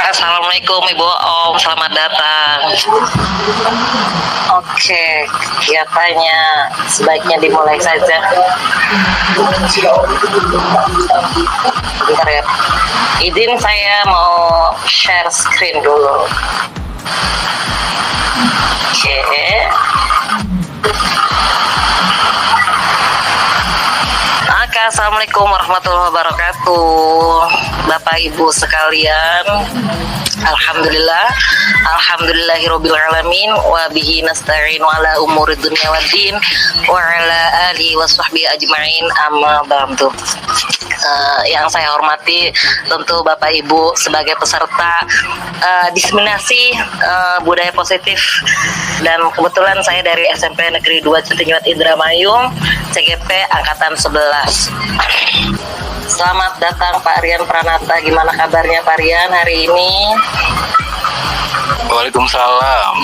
Assalamualaikum Ibu Om, selamat datang. Oke, kegiatannya sebaiknya dimulai saja. Bentar ya. Izin saya mau share screen dulu. Oke. Assalamualaikum warahmatullahi wabarakatuh, Bapak Ibu sekalian. Alhamdulillahirabbil alamin wa bihi nasta'in ala umuri dunya waddin wa ala alihi washabbihi ajmain, amma ba'du. Yang saya hormati tentu Bapak Ibu sebagai peserta diseminasi budaya positif, dan kebetulan saya dari SMP Negeri 2 Citinjuat Indramayu, CGP angkatan 11. Selamat datang Pak Rian Pranata. Gimana kabarnya Pak Rian hari ini? Waalaikumsalam.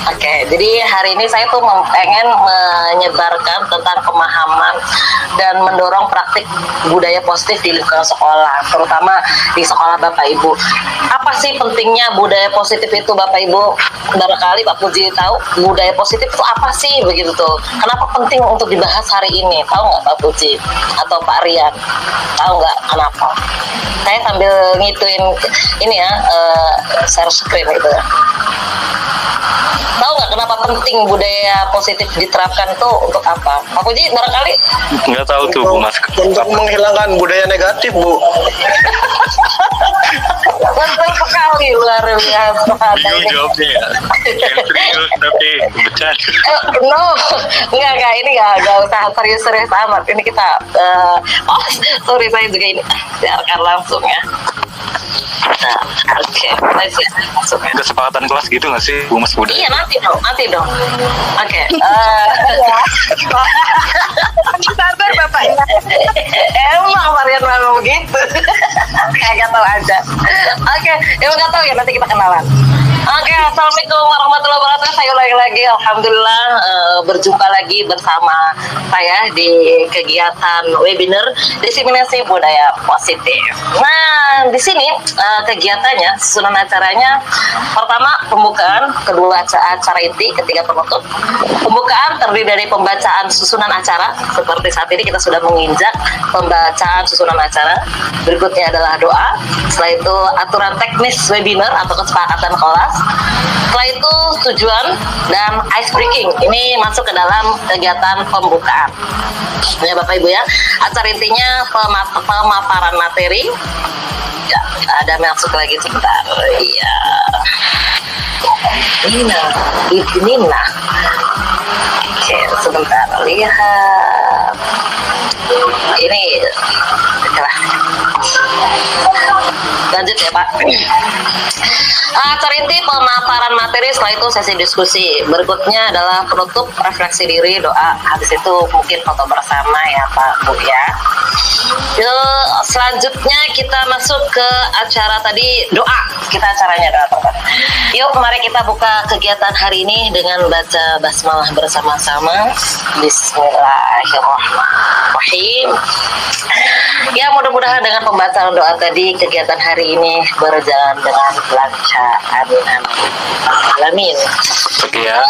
Oke, jadi hari ini saya tuh pengen menyebarkan tentang pemahaman dan mendorong praktik budaya positif di lingkungan sekolah, terutama di sekolah Bapak Ibu. Apa sih pentingnya budaya positif itu Bapak Ibu? Barangkali Pak Puji tahu budaya positif itu apa sih begitu tuh? Kenapa penting untuk dibahas hari ini? Tahu nggak Pak Puji atau Pak Rian? Tahu nggak kenapa? Saya sambil ngituin ini ya, share screen itu. Tahu nggak kenapa penting budaya positif diterapkan tuh untuk apa? Pak Puji barangkali? Nggak tahu tuh Bu Mas. Untuk menghilangkan budaya negatif, Bu. Betul sekali, luar biasa. Bingung jawabnya ya. Serius tapi bercanda. Enggak, ini enggak usah serius-serius amat. Ini kita, sorry saya juga ini, siarkan langsung ya. Nah, oke, langsung ya. Kesepakatan kelas gitu nggak sih Bu Mas budaya? Iya, nanti dong. Oke. Sabar Bapaknya. Emang Marian memang begitu. Kayak gatel aja. Oke, emang gatel ya, nanti kita kenalan. Oke, assalamualaikum warahmatullahi wabarakatuh. Saya ulangi lagi, alhamdulillah berjumpa lagi bersama saya di kegiatan webinar diseminasi budaya positif. Nah, di sini kegiatannya, susunan acaranya, pertama pembukaan, kedua acara inti, ketiga penutup. Pembukaan terdiri dari pembacaan susunan acara, seperti saat ini kita sudah menginjak pembacaan susunan acara. Berikutnya adalah doa. Setelah itu aturan teknis webinar atau kesepakatan kelas. Setelah itu tujuan dan ice breaking. Ini masuk ke dalam kegiatan pembukaan. Ya Bapak Ibu ya. Acara intinya pemaparan materi. Ya, ada masuk lagi sebentar. Iya. Nina. Oke, sebentar. Lihat. Ini lanjut ya Pak. Acara inti pemaparan materi, setelah itu sesi diskusi. Berikutnya adalah penutup, refleksi diri, doa. Habis itu mungkin foto bersama ya Pak Bu ya. Selanjutnya kita masuk ke acara tadi, doa. Kita acaranya doa. Yuk mari kita buka kegiatan hari ini dengan baca basmalah bersama-sama. Bismillahirrahmanirrahim. Ya, mudah-mudahan dengan pembacaan doa tadi kegiatan hari ini berjalan dengan lancar. Amin. Oke ya.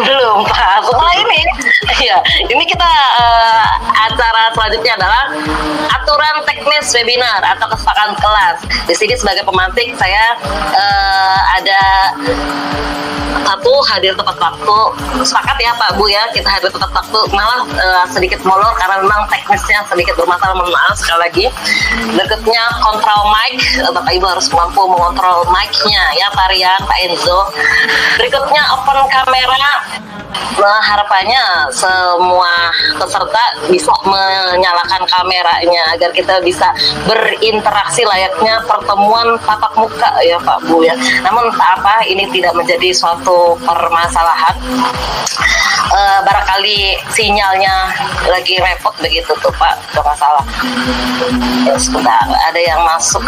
Belum Pak, setelah ini ya, ini kita acara selanjutnya adalah aturan teknis webinar atau kesepakatan kelas. Di sini sebagai pemantik saya ada satu, hadir tepat waktu. Sepakat ya Pak Bu ya, kita hadir tepat waktu. Malah sedikit molor karena memang teknisnya sedikit bermasalah, mohon maaf sekali lagi. Berikutnya kontrol mic, Bapak Ibu harus mampu mengontrol mic-nya ya Pak Rian, Pak Enzo. Berikutnya open kamera. Harapannya semua peserta bisa menyalakan kameranya agar kita bisa berinteraksi layaknya pertemuan tatap muka ya Pak Bu ya. Namun apa, ini tidak menjadi suatu permasalahan. Barangkali sinyalnya lagi repot begitu tuh Pak, gak masalah. Ya, sebentar, ada yang masuk,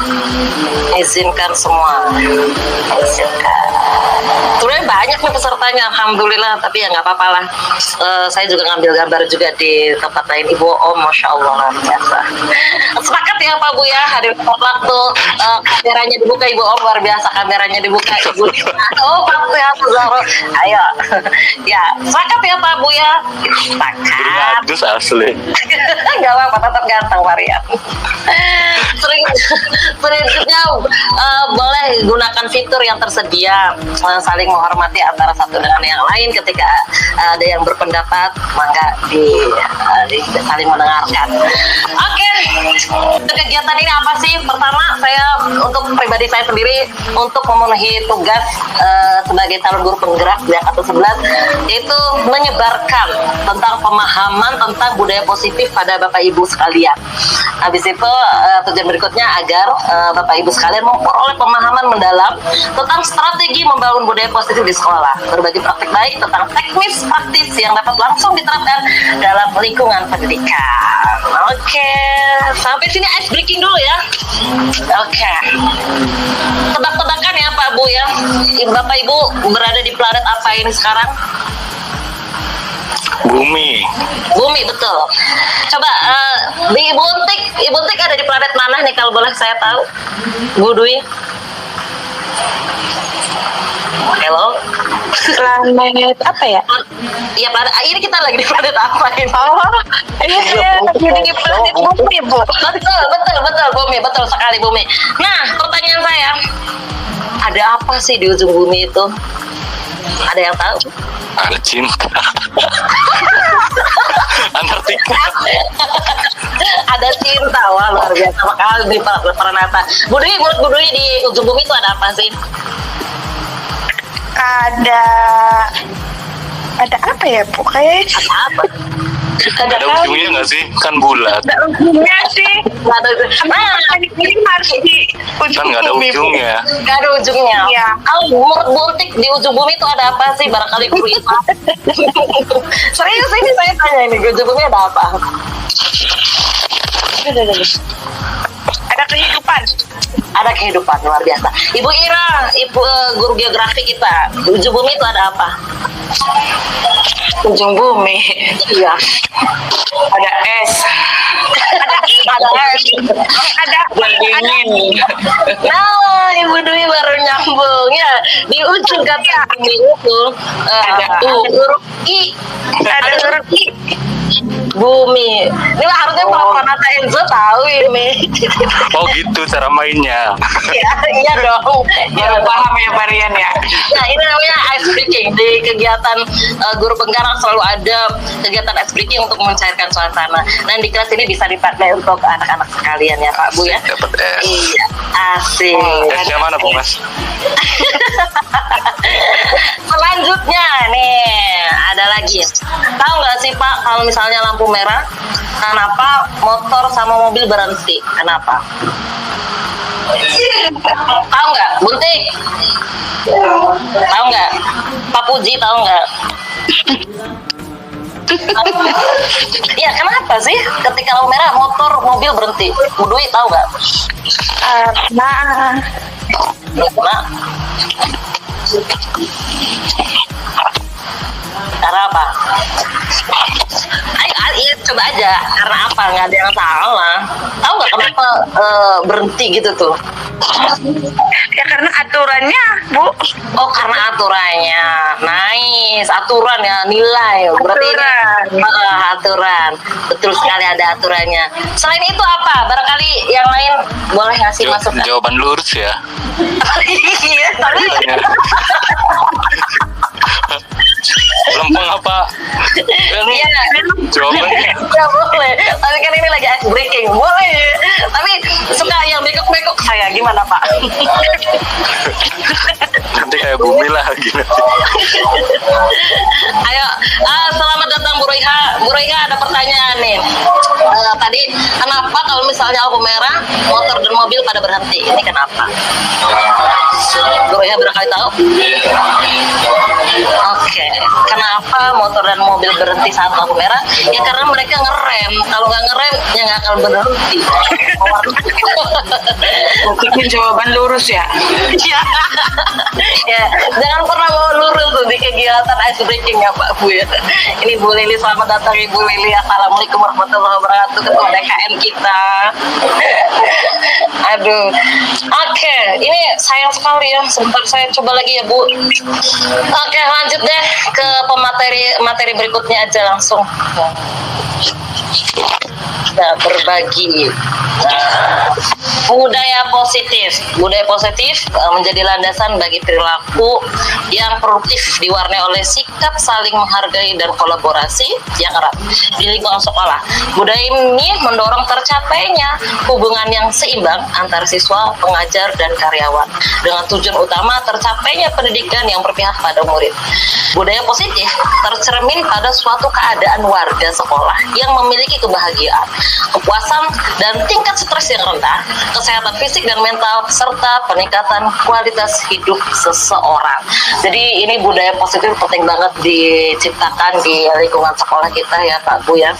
izinkan semua. Sebenarnya banyak nih pesertanya, alhamdulillah. Tapi ya nggak apa-apa lah. Saya juga ngambil gambar juga di tempat lain. Ibu Om, masya Allah luar biasa. Sepakat ya Pak Bu ya, hadir waktu kameranya dibuka Ibu Om, luar biasa kameranya dibuka Ibu. Oh Pak ya Zahro, ayo. Ya sepakat ya Pak Bu ya. Sepakat. Bagus asli. Gak apa-apa, tetap ganteng Maria. Berikutnya boleh gunakan fitur yang tersedia, saling menghormati antara satu dengan yang lain. Ketika ada yang berpendapat, maka saling mendengarkan. Oke, kegiatan ini apa sih? Pertama, saya untuk pribadi saya sendiri untuk memenuhi tugas sebagai calon guru penggerak di angkatan 11, yaitu menyebarkan tentang pemahaman tentang budaya positif pada Bapak Ibu sekalian. Habis itu tujuan berikutnya agar Bapak Ibu sekalian memperoleh pemahaman mendalam tentang strategi membangun budaya positif di sekolah, berbagi praktik baik tentang teknis praktis yang dapat langsung diterapkan dalam lingkungan pendidikan. Oke, sampai sini ice breaking dulu ya. Oke, tebak-tebakan ya Pak Bu ya, Bapak Ibu berada di planet apa ini sekarang? Bumi. Bumi, betul. Coba di Ibu Untik ada di planet mana nih kalau boleh saya tahu? Bu Dwi. Halo. Planet apa ya? Iya, planet. Ini kita lagi di planet apa ini? Oh, ini saya lagi di planet bumi, Bu. Betul Bumi, betul sekali Bumi. Nah, pertanyaan saya, ada apa sih di ujung bumi itu? Ada yang tahu? Ada cinta. Antartika. Ada cinta, wah luar biasa sekali di Pranata. Bu Dwi, menurut Bu Dwi di ujung bumi itu ada apa sih? Ada apa ya, Bu? Kayaknya Ada apa? Ada ujungnya nggak sih? Kan bulat. ada ujungnya sih. Nggak ada ujung. Nah, Ini harus di ujung Kan nggak ada bumi, Bu. ujungnya. nggak ada ujungnya. Iya. Kalau menurut Bu Untik di ujung bumi itu ada apa sih? Barangkali guru IPA. Serius ini saya tanya ini, di ujung bumi ada apa? Ada kehidupan. Ada kehidupan luar biasa. Ibu Ira, guru geografi kita, di ujung bumi itu ada apa? Ujung bumi. Iya. Ada es. Ada es. Ada dingin. Nah, Ibu Dwi baru nyambung ya. Di ujung kata bumi itu Ada huruf I. Ada huruf I. Bumi. Ini mah harusnya Pranata Enzo tahu ini. Oh gitu cara mainnya. Ya, iya dong. Baru paham ya Marian ya. Nah, ini namanya ice breaking. Di kegiatan guru penggerak selalu ada kegiatan ice breaking untuk mencairkan suasana. Nah, di kelas ini bisa dipakai untuk anak-anak sekalian ya Pak Bu ya. Dapat es. Iya, asik. Esnya mana Bu Mas? Selanjutnya nih ada lagi. Tahu nggak sih Pak kalau misalnya lampu merah, kenapa motor sama mobil berhenti? Kenapa? Tahu nggak, Buntik? Tahu nggak? Pak Puji tahu nggak? Iya, kenapa sih ketika lampu merah motor mobil berhenti? Bu Dwi tahu nggak? Nah, Nah, karena apa? Ayo, coba aja. Karena apa? Nggak ada yang salah. Tahu nggak kenapa berhenti gitu tuh? ya karena aturannya, Bu. Oh, karena aturannya. Nice, aturan ya, nilai. Berarti ini aturan. Betul sekali ada aturannya. Selain itu apa? Barangkali yang lain boleh ngasih masukan. Jawaban lurus ya. Iya, tapi Lempeng apa? iya. Jawabannya. Ya boleh, tapi kan ini lagi ice breaking. Boleh, tapi suka yang bengkok-bengkok saya. Gimana Pak? Nanti kayak bumi lah gini. Ayo, selamat datang Bu Roiha. Bu Roiha ada pertanyaan nih. Tadi kenapa kalau misalnya lampu merah motor dan mobil pada berhenti? Ini kenapa? Bu Roiha barangkali tahu? Oke, kenapa motor dan mobil berhenti saat lampu merah? Ya karena mereka ngerem. Kalau nggak ngerem, ya nggak akan berhenti. Mungkin jawaban lurus ya. Ya, ya, jangan pernah mau lurus tuh di kegiatan ice breaking ya Pak Bu ya. Ini Bu Lili, selamat datang Ibu Lili. Assalamualaikum warahmatullahi wabarakatuh. Ketua DKM kita. Aduh, oke, ini sayang sekali ya. Sebentar saya coba lagi ya Bu. Oke, lanjut deh ke materi berikutnya aja langsung. Nah, berbagi. Budaya positif menjadi landasan bagi perilaku yang produktif diwarnai oleh sikap saling menghargai dan kolaborasi yang erat di lingkungan sekolah. Budaya ini mendorong tercapainya hubungan yang seimbang antara siswa, pengajar, dan karyawan dengan tujuan utama tercapainya pendidikan yang berpihak pada murid. Budaya positif tercermin pada suatu keadaan warga sekolah yang memiliki kebahagiaan, kepuasan, dan tingkat stres yang rendah, kesehatan fisik dan mental, serta peningkatan kualitas hidup seseorang. Jadi ini budaya positif penting banget diciptakan di lingkungan sekolah kita ya Pak Bu ya.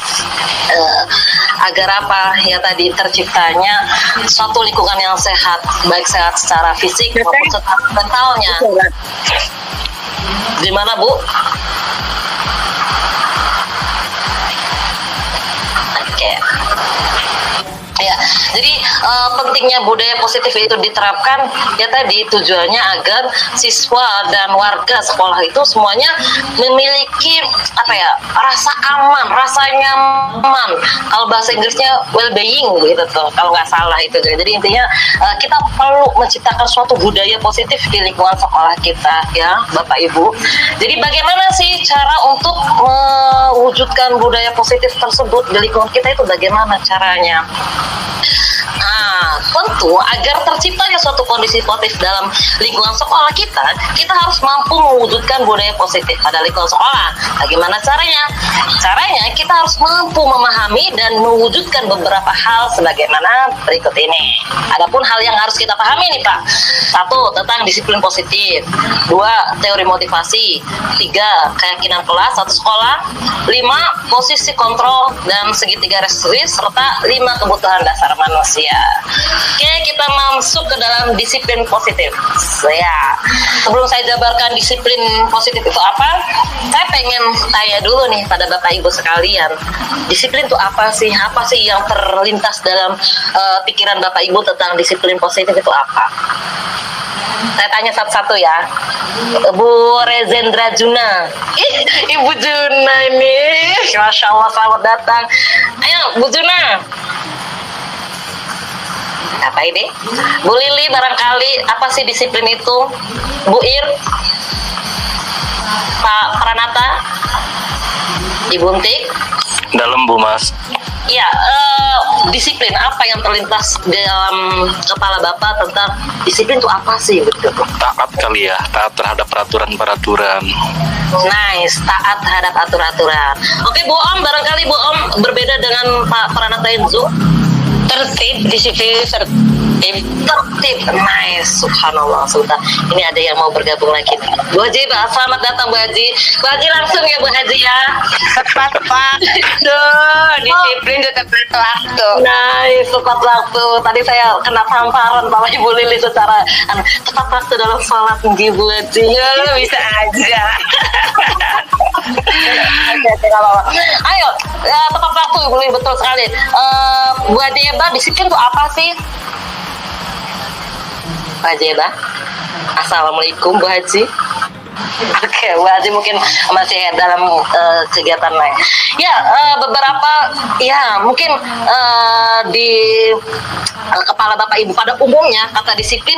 Agar apa ya tadi terciptanya suatu lingkungan yang sehat, baik sehat secara fisik maupun secara mentalnya. Gimana Bu? Oke. Ya, jadi pentingnya budaya positif itu diterapkan ya tadi tujuannya agar siswa dan warga sekolah itu semuanya memiliki rasa aman, rasa nyaman. Kalau bahasa Inggrisnya well-being gitu tuh, kalau nggak salah itu. Jadi intinya kita perlu menciptakan suatu budaya positif di lingkungan sekolah kita ya, Bapak Ibu. Jadi bagaimana sih cara untuk mewujudkan budaya positif tersebut di lingkungan kita itu bagaimana caranya? Nah, tentu agar terciptanya suatu kondisi positif dalam lingkungan sekolah kita harus mampu mewujudkan budaya positif pada lingkungan sekolah. Bagaimana caranya? Caranya kita harus mampu memahami dan mewujudkan beberapa hal sebagaimana berikut ini. Adapun hal yang harus kita pahami nih Pak. 1. Tentang disiplin positif. 2. Teori motivasi. 3. Keyakinan kelas atau sekolah. 5. Posisi kontrol dan segitiga restriksi serta 5 kebutuhan dasar manusia. Oke, kita masuk ke dalam disiplin positif. Ya, sebelum saya jabarkan disiplin positif itu apa, saya pengen tanya dulu nih pada Bapak Ibu sekalian. Disiplin itu apa sih? Apa sih yang terlintas dalam pikiran Bapak Ibu tentang disiplin positif itu apa? Saya tanya satu-satu ya. Bu Rezendra Juna. Ibu Juna ini. Masya Allah, selamat datang. Ayo, Bu Juna. Apa ini? Bu Lili, barangkali apa sih disiplin itu? Bu Ir, Pak Pranata, Ibu Untik. Dalam Bu Mas. Ya, disiplin apa yang terlintas dalam kepala Bapak tentang disiplin itu apa sih? Betul. Taat kali ya, taat terhadap peraturan-peraturan. Nice, taat terhadap aturan-aturan. Oke, Bu Om, barangkali Bu Om berbeda dengan Pak Pranata Enzo. Tertib, disiplin, tertib. Nice, subhanallah, sultan. Ini ada yang mau bergabung lagi. Bu Haji, selamat datang Bu Haji. Bu Haji langsung ya Bu Haji ya. Tepat waktu, disiplin juga tepat waktu. Nice, tepat waktu. Tadi saya kena tamparan Pak Ibu Lili secara tepat waktu dalam sholat tinggi Bu Haji. Ya, bisa aja. Oke, ayo, tepat waktu Ibu Lili, betul sekali. Bu Haji Eba, disiplin itu apa sih? Pak Haji Eba, assalamualaikum Bu Haji. Oke, Bu Haji mungkin masih dalam kegiatan lain. Ya, beberapa ya mungkin di kepala Bapak Ibu pada umumnya kata disiplin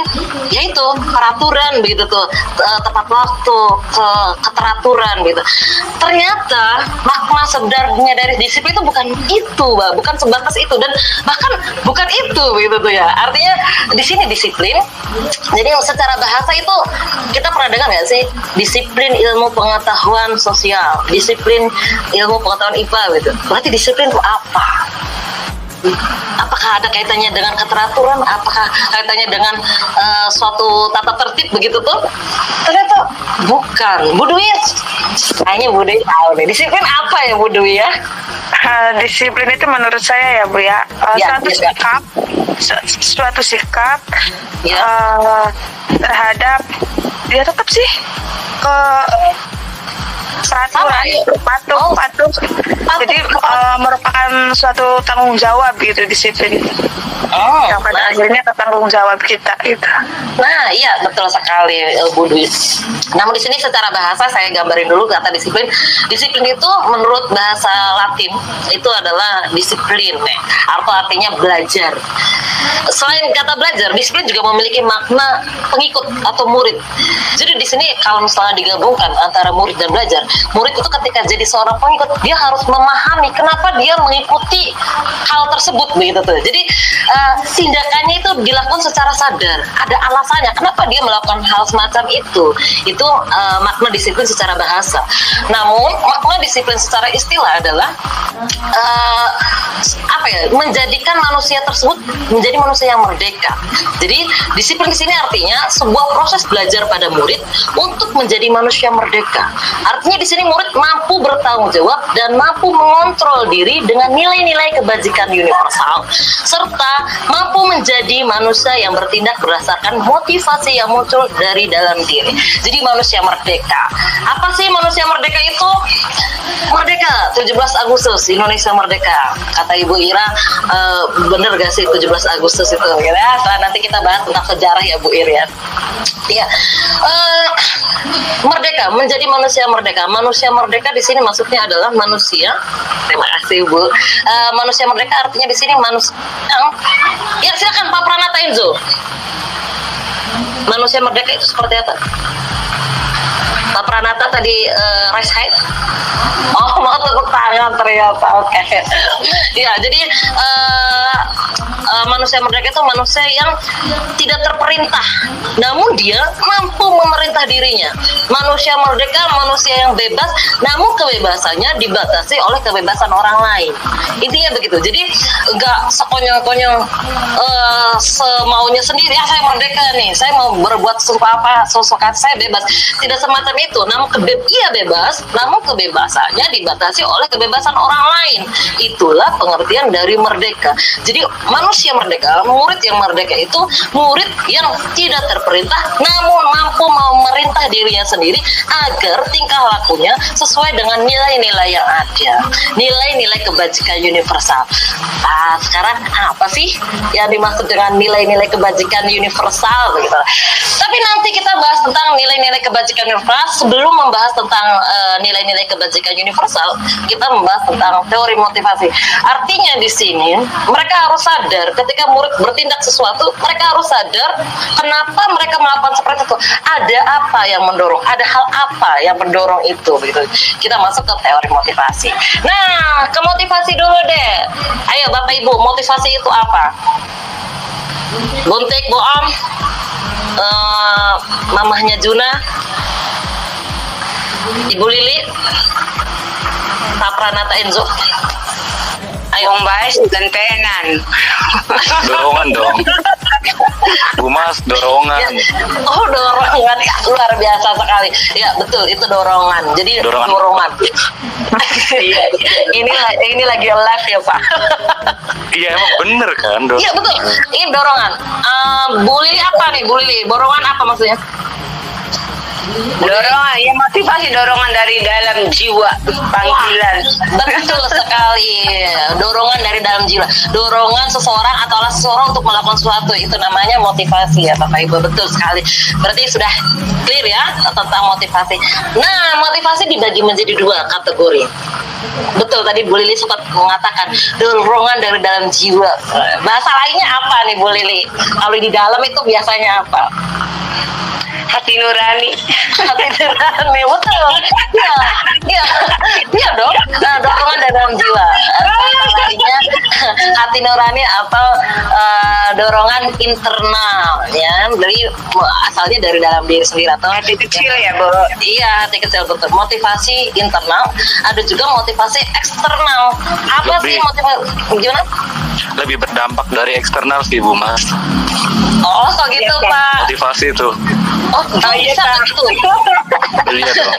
yaitu peraturan begitu tuh, tepat waktu, keteraturan gitu. Ternyata makna sebenarnya dari disiplin itu bukan itu, Mbak, bukan sebatas itu dan bahkan bukan itu begitu tuh ya. Artinya di sini disiplin. Jadi secara bahasa itu kita pernah dengar nggak sih? Disiplin ilmu pengetahuan sosial, disiplin ilmu pengetahuan IPA gitu. Berarti disiplin itu apa? Apakah ada kaitannya dengan keteraturan? Apakah kaitannya dengan suatu tata tertib begitu tuh? Ternyata bukan. Bu Dwi, kayaknya Bu Dwi tahu nih. Disiplin apa ya Bu Dwi ya? Disiplin itu menurut saya ya Bu ya, Ya, suatu ya. sikap, suatu sikap Ya. terhadap ya tetap sih ke peraturan, Oh. patuh. Jadi merupakan suatu tanggung jawab gitu disiplin. Oh, Yang pada akhirnya ke tanggung jawab kita gitu. Nah, iya betul sekali Bu Dwi. Namun di sini secara bahasa saya gambarin dulu kata disiplin. Disiplin itu menurut bahasa Latin itu adalah disiplin, atau artinya belajar. Selain kata belajar, disiplin juga memiliki makna pengikut atau murid. Jadi di sini kalau misalnya digabungkan antara murid dan belajar, murid itu ketika jadi seorang pengikut dia harus memahami kenapa dia mengikuti hal tersebut begitu tuh. Jadi tindakannya itu dilakukan secara sadar, ada alasannya kenapa dia melakukan hal semacam itu. Itu makna disiplin secara bahasa. Namun makna disiplin secara istilah adalah menjadikan manusia tersebut menjadi manusia yang merdeka. Jadi disiplin di sini artinya sebuah proses belajar pada murid untuk menjadi manusia merdeka. Artinya di sini murid mampu bertanggung jawab dan mampu mengontrol diri dengan nilai-nilai kebajikan universal serta mampu menjadi manusia yang bertindak berdasarkan motivasi yang muncul dari dalam diri. Jadi manusia merdeka. Apa sih manusia merdeka itu? Merdeka 17 Agustus Indonesia merdeka. Kata Ibu Ira, bener gak sih 17 Agustus itu? Ya, setelah nanti kita bahas tentang sejarah ya Bu Ira. Ya, merdeka, menjadi manusia merdeka. Manusia merdeka di sini maksudnya adalah manusia. Terima kasih Bu. Manusia merdeka artinya di sini manusia yang, ya silakan Pak Pranata Enzo. Manusia merdeka itu seperti apa? Pak Pranata tadi raise hand. Oh, mau tepuk tangan ternyata. Oke. Ya, jadi manusia merdeka itu manusia yang tidak terperintah, namun dia mampu memerintah dirinya. Manusia merdeka manusia yang bebas, namun kebebasannya dibatasi oleh kebebasan orang lain. Intinya begitu. Jadi nggak sekonyong-konyong semaunya sendiri. Ya, saya merdeka nih, saya mau berbuat sesuatu saya bebas. Tidak semacam itu. Namun ia bebas, namun kebebasannya dibatasi oleh kebebasan orang lain. Itulah pengertian dari merdeka. Jadi manusia merdeka, murid yang merdeka itu murid yang tidak terperintah namun mampu memerintah dirinya sendiri agar tingkah lakunya sesuai dengan nilai-nilai yang ada, nilai-nilai kebajikan universal. Nah, sekarang apa sih yang dimaksud dengan nilai-nilai kebajikan universal begitu? Tapi nanti kita bahas tentang nilai-nilai kebajikan universal. Sebelum membahas tentang nilai-nilai kebajikan universal, kita membahas tentang teori motivasi. Artinya di sini mereka harus sadar ketika murid bertindak sesuatu, mereka harus sadar kenapa mereka melakukan seperti itu. Ada apa yang mendorong? Ada hal apa yang mendorong itu? Begitu. Kita masuk ke teori motivasi. Nah, ke motivasi dulu deh. Ayo Bapak Ibu, motivasi itu apa? Buntik, Boam, mamahnya Juna, Ibu Lili, Pak Pranata Enzo. Ayo Bais dan tenan. Dorongan dong. Bu Mas, dorongan. Oh, dorongan ya, luar biasa sekali. Ya betul, itu dorongan. Jadi dorongan. Iya. ini lagi live ya Pak. Iya emang bener kan dorongan. Iya betul. Ini dorongan. Bu Lili apa nih Bu Lili? Dorongan apa maksudnya? Dorongan, ya motivasi dorongan dari dalam jiwa, panggilan. Betul sekali. Dorongan dari dalam jiwa. Dorongan seseorang atau seseorang untuk melakukan sesuatu, itu namanya motivasi ya Bapak Ibu. Betul sekali. Berarti sudah clear ya tentang motivasi. Nah, motivasi dibagi menjadi dua kategori. Betul, tadi Bu Lili sempat mengatakan dorongan dari dalam jiwa. Bahasa lainnya apa nih Bu Lili? Kalau di dalam itu biasanya apa? Hati nurani. Hati nurani, betul. Iya dong. Nah, dorongan dari dalam jiwa. Lainnya hati nurani atau dorongan internal, ya. Dari asalnya dari dalam diri sendiri atau Hati kecil ya Bu. Iya, hati kecil betul. Motivasi internal, ada juga motivasi eksternal. Apa sih motivasi? Gimana? lebih berdampak dari eksternal sih Bu Mas. Oh, kok gitu, Iya, Pak. Motivasi itu. Oh, bisa Kak. begitu. Iya dong.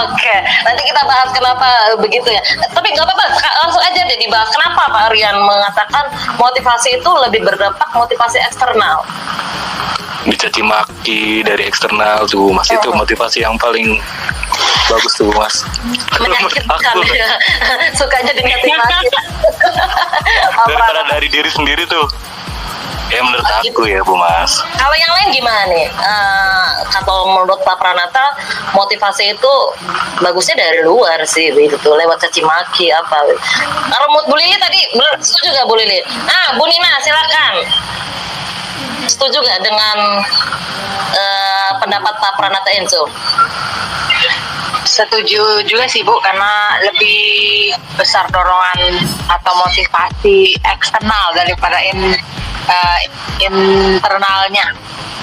Oke, nanti kita bahas kenapa begitu ya. Tapi nggak apa-apa, langsung aja deh dibahas. Kenapa Pak Aryan mengatakan motivasi itu lebih berdampak motivasi eksternal? Dicaci maki dari eksternal tuh Mas, itu motivasi yang paling bagus tuh Mas. Menyakitkan Aku, ya. Sukanya dicaci maki. daripada dari diri sendiri tuh. Ya menurut aku ya Bu Mas. Kalau yang lain gimana nih? Kalau menurut Pak Pranata, motivasi itu bagusnya dari luar sih, begitu lewat caci maki apa. Kalau menurut Bu Lili tadi, setuju nggak Bu Lili? Bu Nina silakan. Setuju nggak dengan pendapat Pak Pranata Enzo? Setuju juga sih Bu, karena lebih besar dorongan atau motivasi eksternal daripada internalnya.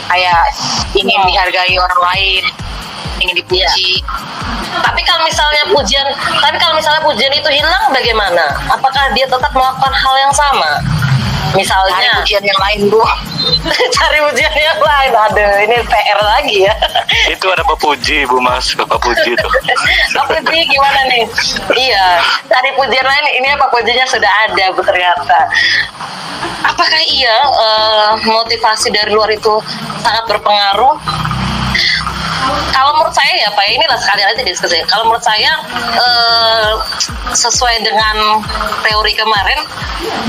Kayak ingin dihargai orang lain, ingin dipuji. Tapi kalau misalnya pujian itu hilang bagaimana? Apakah dia tetap melakukan hal yang sama? Cari Misalnya pujian yang lain Bu. cari pujian yang lain. Aduh, ini PR lagi ya. Itu ada Pak Puji Bu Mas, Bapak Puji tuh. Pak Puji gimana nih? Iya, cari pujian lain. Ini Pak Pujinya sudah ada Bu ternyata. Apakah iya motivasi dari luar itu sangat berpengaruh? Kalau menurut saya ya Pak, inilah sekali aja diskusi. Kalau menurut saya sesuai dengan teori kemarin,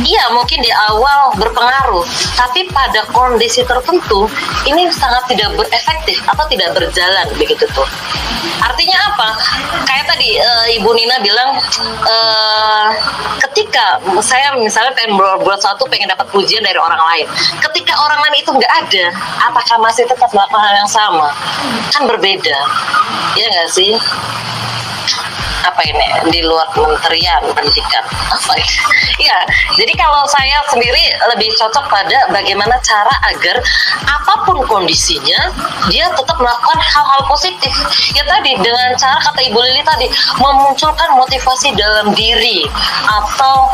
iya mungkin di awal berpengaruh, tapi pada kondisi tertentu ini sangat tidak berefektif atau tidak berjalan begitu tuh. Artinya apa? Kayak tadi Ibu Nina bilang, ketika saya misalnya pengen berbuat sesuatu, pengen dapat pujian dari orang lain, ketika orang lain itu nggak ada, apakah masih tetap melakukan hal yang sama? Kan berbeda, ya nggak sih? Apa ini di luar Kementerian Pendidikan apa ya? Ya, jadi kalau saya sendiri lebih cocok pada bagaimana cara agar apapun kondisinya dia tetap melakukan hal-hal positif. Ya tadi dengan cara kata Ibu Lili tadi, memunculkan motivasi dalam diri atau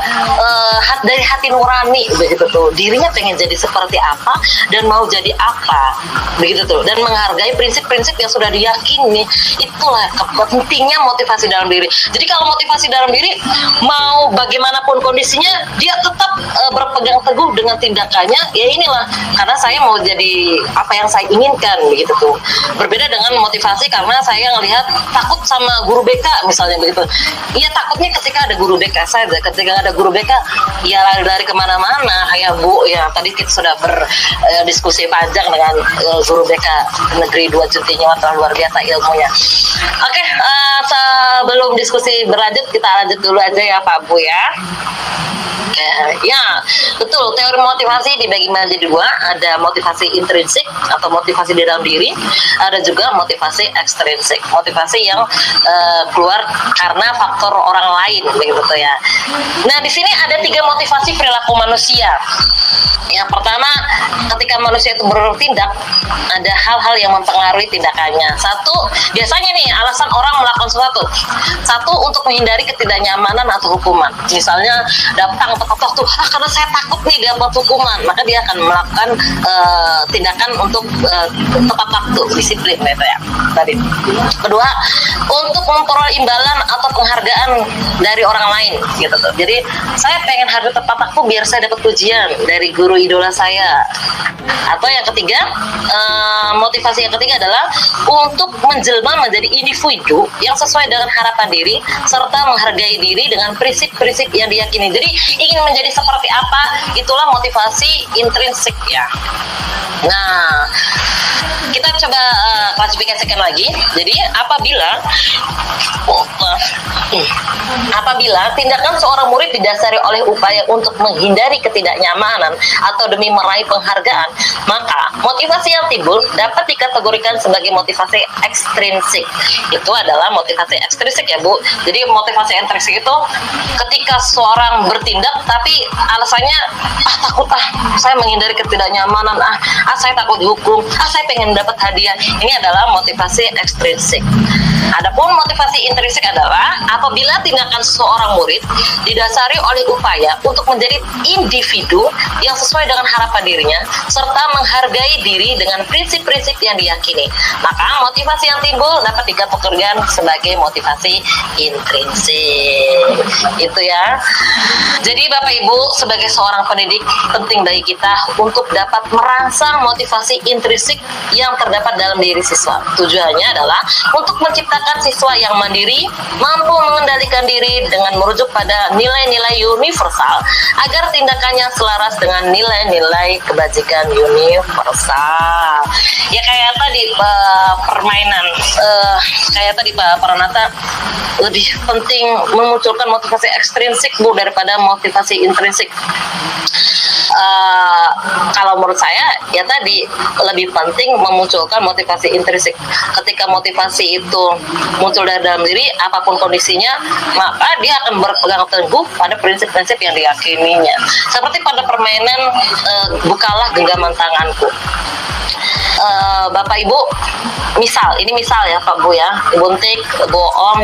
dari hati nurani begitu tuh. Dirinya pengen jadi seperti apa dan mau jadi apa begitu tuh, dan menghargai prinsip-prinsip yang sudah diyakini. Itulah pentingnya motivasi dalam diri. Jadi kalau motivasi dalam diri, mau bagaimanapun kondisinya, dia tetap berpegang teguh dengan tindakannya. Ya inilah, karena saya mau jadi apa yang saya inginkan begitu tuh. Berbeda dengan motivasi karena saya ngelihat takut sama guru BK misalnya begitu. Iya, takutnya ketika ada guru BK saja. Ketika ada guru BK, ya lari-lari kemana-mana. Ya Bu, ya tadi kita sudah berdiskusi panjang dengan guru BK Negeri 2 Jutinya, telah luar biasa ilmunya. Oke, sebelum diskusi berlanjut, kita lanjut dulu aja ya Pak Bu ya. Ya, betul. Teori motivasi dibagi menjadi dua. Ada motivasi intrinsik atau motivasi di dalam diri. Ada juga motivasi ekstrinsik, motivasi yang keluar karena faktor orang lain, begitu ya. Nah, di sini ada 3 motivasi perilaku manusia. Yang pertama, ketika manusia itu bertindak, ada hal-hal yang mempengaruhi tindakannya. Satu, biasanya nih alasan orang melakukan sesuatu. Satu, untuk menghindari ketidaknyamanan atau hukuman. Misalnya datang tepat waktu, karena saya takut nih dapat hukuman, maka dia akan melakukan tindakan untuk tepat waktu, disiplin gitu ya. Tadi. Kedua, untuk memperoleh imbalan atau penghargaan dari orang lain gitu tuh. Jadi saya pengen harus tepat waktu biar saya dapat pujian dari guru idola saya. Atau yang ketiga, motivasi yang ketiga adalah untuk menjelma menjadi individu yang sesuai dengan harapan diri serta menghargai diri dengan prinsip-prinsip yang diyakini. Jadi ingin menjadi seperti apa, itulah motivasi intrinsik ya. Nah, kita coba klasifikasikan lagi. Jadi apabila tindakan seorang murid didasari oleh upaya untuk menghindari ketidaknyamanan atau demi meraih penghargaan, maka motivasi yang timbul dapat dikategorikan sebagai motivasi ekstrinsik. Itu adalah motivasi ekstrinsik ya Bu. Jadi motivasi ekstrinsik itu ketika seorang bertindak tapi alasannya takut saya menghindari ketidaknyamanan, saya takut dihukum, saya pengen dapat hadiah. Ini adalah motivasi ekstrinsik. Adapun motivasi intrinsik adalah apabila tindakan seseorang murid didasari oleh upaya untuk menjadi individu yang sesuai dengan harapan dirinya serta menghargai diri dengan prinsip-prinsip yang diyakini. Maka motivasi yang timbul dapat dikategorikan sebagai motivasi intrinsik. Itu ya. Jadi Bapak Ibu sebagai seorang pendidik penting bagi kita untuk dapat merangsang motivasi intrinsik yang terdapat dalam diri siswa. Tujuannya adalah untuk menciptakan siswa yang mandiri, mampu mengendalikan diri dengan merujuk pada nilai-nilai universal agar tindakannya selaras dengan nilai-nilai kebajikan universal. Ya kayak tadi permainan, kayak tadi Pak Pranata, lebih penting memunculkan motivasi ekstrinsik Bu daripada motivasi intrinsik. Kalau menurut saya ya tadi lebih penting memunculkan motivasi intrinsik. Ketika motivasi itu muncul dari dalam diri, apapun kondisinya, maka dia akan berpegang teguh pada prinsip-prinsip yang diyakininya. Seperti pada permainan bukalah genggaman tanganku. Bapak Ibu, ini misal ya Pak Bu ya, Ibu Untik, Bu Om.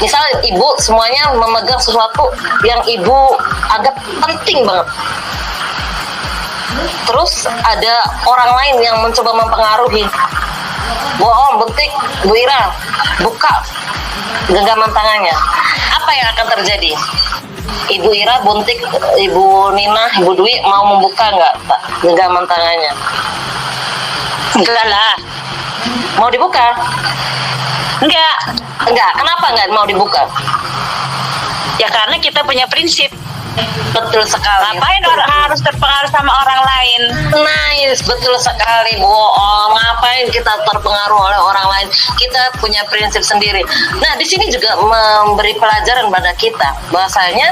Misal Ibu semuanya memegang sesuatu yang Ibu anggap penting banget. Terus ada orang lain yang mencoba mempengaruhi. Bu Om, Buntik, Bu Ira, buka genggaman tangannya. Apa yang akan terjadi? Ibu Ira, Buntik, Ibu Nina, Ibu Dwi mau membuka nggak genggaman tangannya? Enggak lah. Mau dibuka? Enggak. Kenapa nggak mau dibuka? Ya karena kita punya prinsip. Betul sekali. Ngapain orang harus terpengaruh sama orang lain? Nice, betul sekali Bu Om. Ngapain kita terpengaruh oleh orang lain? Kita punya prinsip sendiri. Nah, di sini juga memberi pelajaran pada kita bahwasanya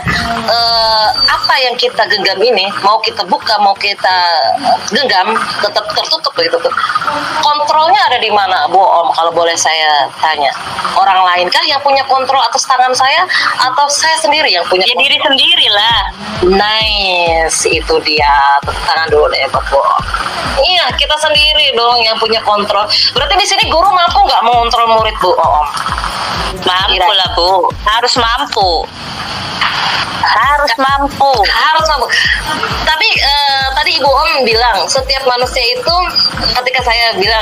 apa yang kita genggam ini, mau kita buka, mau kita genggam, tetap tertutup begitu. Kontrolnya ada di mana, Bu Om? Kalau boleh saya tanya, orang lainkah yang punya kontrol atas tangan saya, atau saya sendiri yang punya? Ya diri sendiri lah. Nice, itu dia. Tepuk tangan dulu deh, Bapak. Iya, kita sendiri dong yang punya kontrol. Berarti di sini guru mampu nggak mengontrol murid, Bu Om? Mampu lah, Bu. Harus mampu. Harus mampu. Tapi tadi Ibu Om bilang setiap manusia itu, ketika saya bilang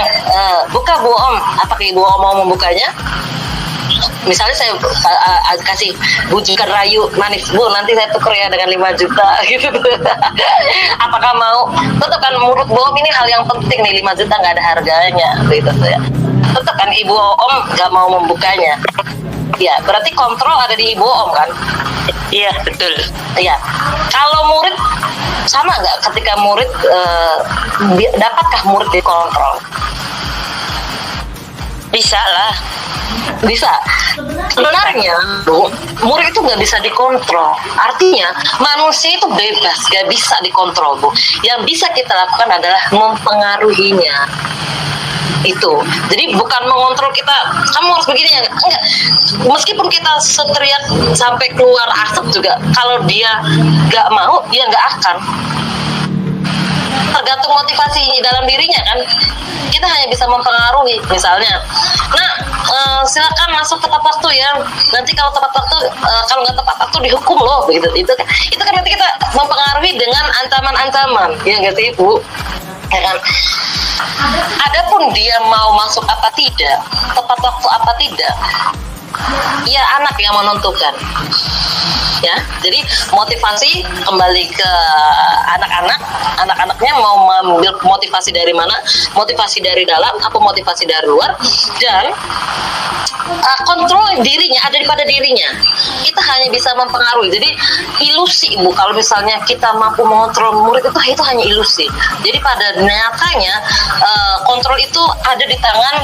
buka Bu Om, apakah Ibu Om mau membukanya? Misalnya saya kasih bujukan rayu manis, Bu, nanti saya tuker ya dengan 5 juta gitu. Apakah mau? Tetap kan menurut Bu Om ini hal yang penting nih, 5 juta nggak ada harganya gitu ya. Tetap kan Ibu Om nggak mau membukanya. Ya, berarti kontrol ada di Ibu Om kan? Iya, betul. Iya. Kalau murid sama nggak ketika murid dapatkah murid dikontrol? Bisa lah. Bisa. Sebenarnya murid itu nggak bisa dikontrol. Artinya manusia itu bebas, nggak bisa dikontrol, Bu. Yang bisa kita lakukan adalah mempengaruhinya. Itu. Jadi bukan mengontrol kita, kamu harus begini ya. Enggak. Meskipun kita seteriak sampai keluar asap juga, kalau dia nggak mau, dia nggak akan. Tergantung motivasi dalam dirinya kan. Kita hanya bisa mempengaruhi, misalnya. Nah, silakan masuk tepat waktu ya. Nanti kalau tepat waktu, kalau nggak tepat waktu dihukum loh, begitu. Itu kan nanti kita mempengaruhi dengan ancaman-ancaman, ya nggak sih, Bu? Ya kan? Adapun dia mau masuk apa tidak, tepat waktu apa tidak, ya anak yang menentukan. Ya, jadi motivasi kembali ke anak-anaknya mau mengambil motivasi dari mana, motivasi dari dalam apa motivasi dari luar, dan kontrol dirinya ada pada dirinya. Kita hanya bisa mempengaruhi. Jadi ilusi, Bu, kalau misalnya kita mampu mengontrol murid itu hanya ilusi. Jadi pada nyatanya kontrol itu ada di tangan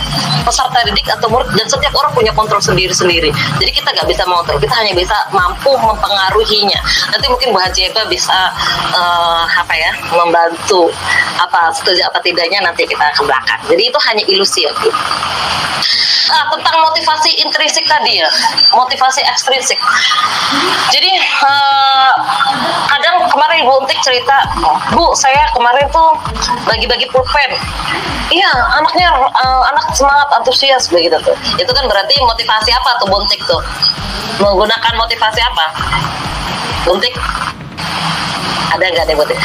peserta didik atau murid, dan setiap orang punya kontrol sendiri-sendiri. sendiri. Jadi kita nggak bisa mengontrol, kita hanya bisa mampu mempengaruhinya. Nanti mungkin Bu Haji Eva bisa membantu apa setuju apa tidaknya, nanti kita ke belakang. Jadi itu hanya ilusi ya Bu. Tentang motivasi intrinsik tadi ya, motivasi ekstrinsik. Jadi kadang kemarin Ibu Untik cerita, Bu saya kemarin tuh bagi-bagi pulpen. Iya, anak semangat, antusias begitu tuh. Itu kan berarti motivasi apa tuh Bu Untik tuh? Menggunakan motivasi apa? Bu Untik? Ada nggak nih Bu Untik?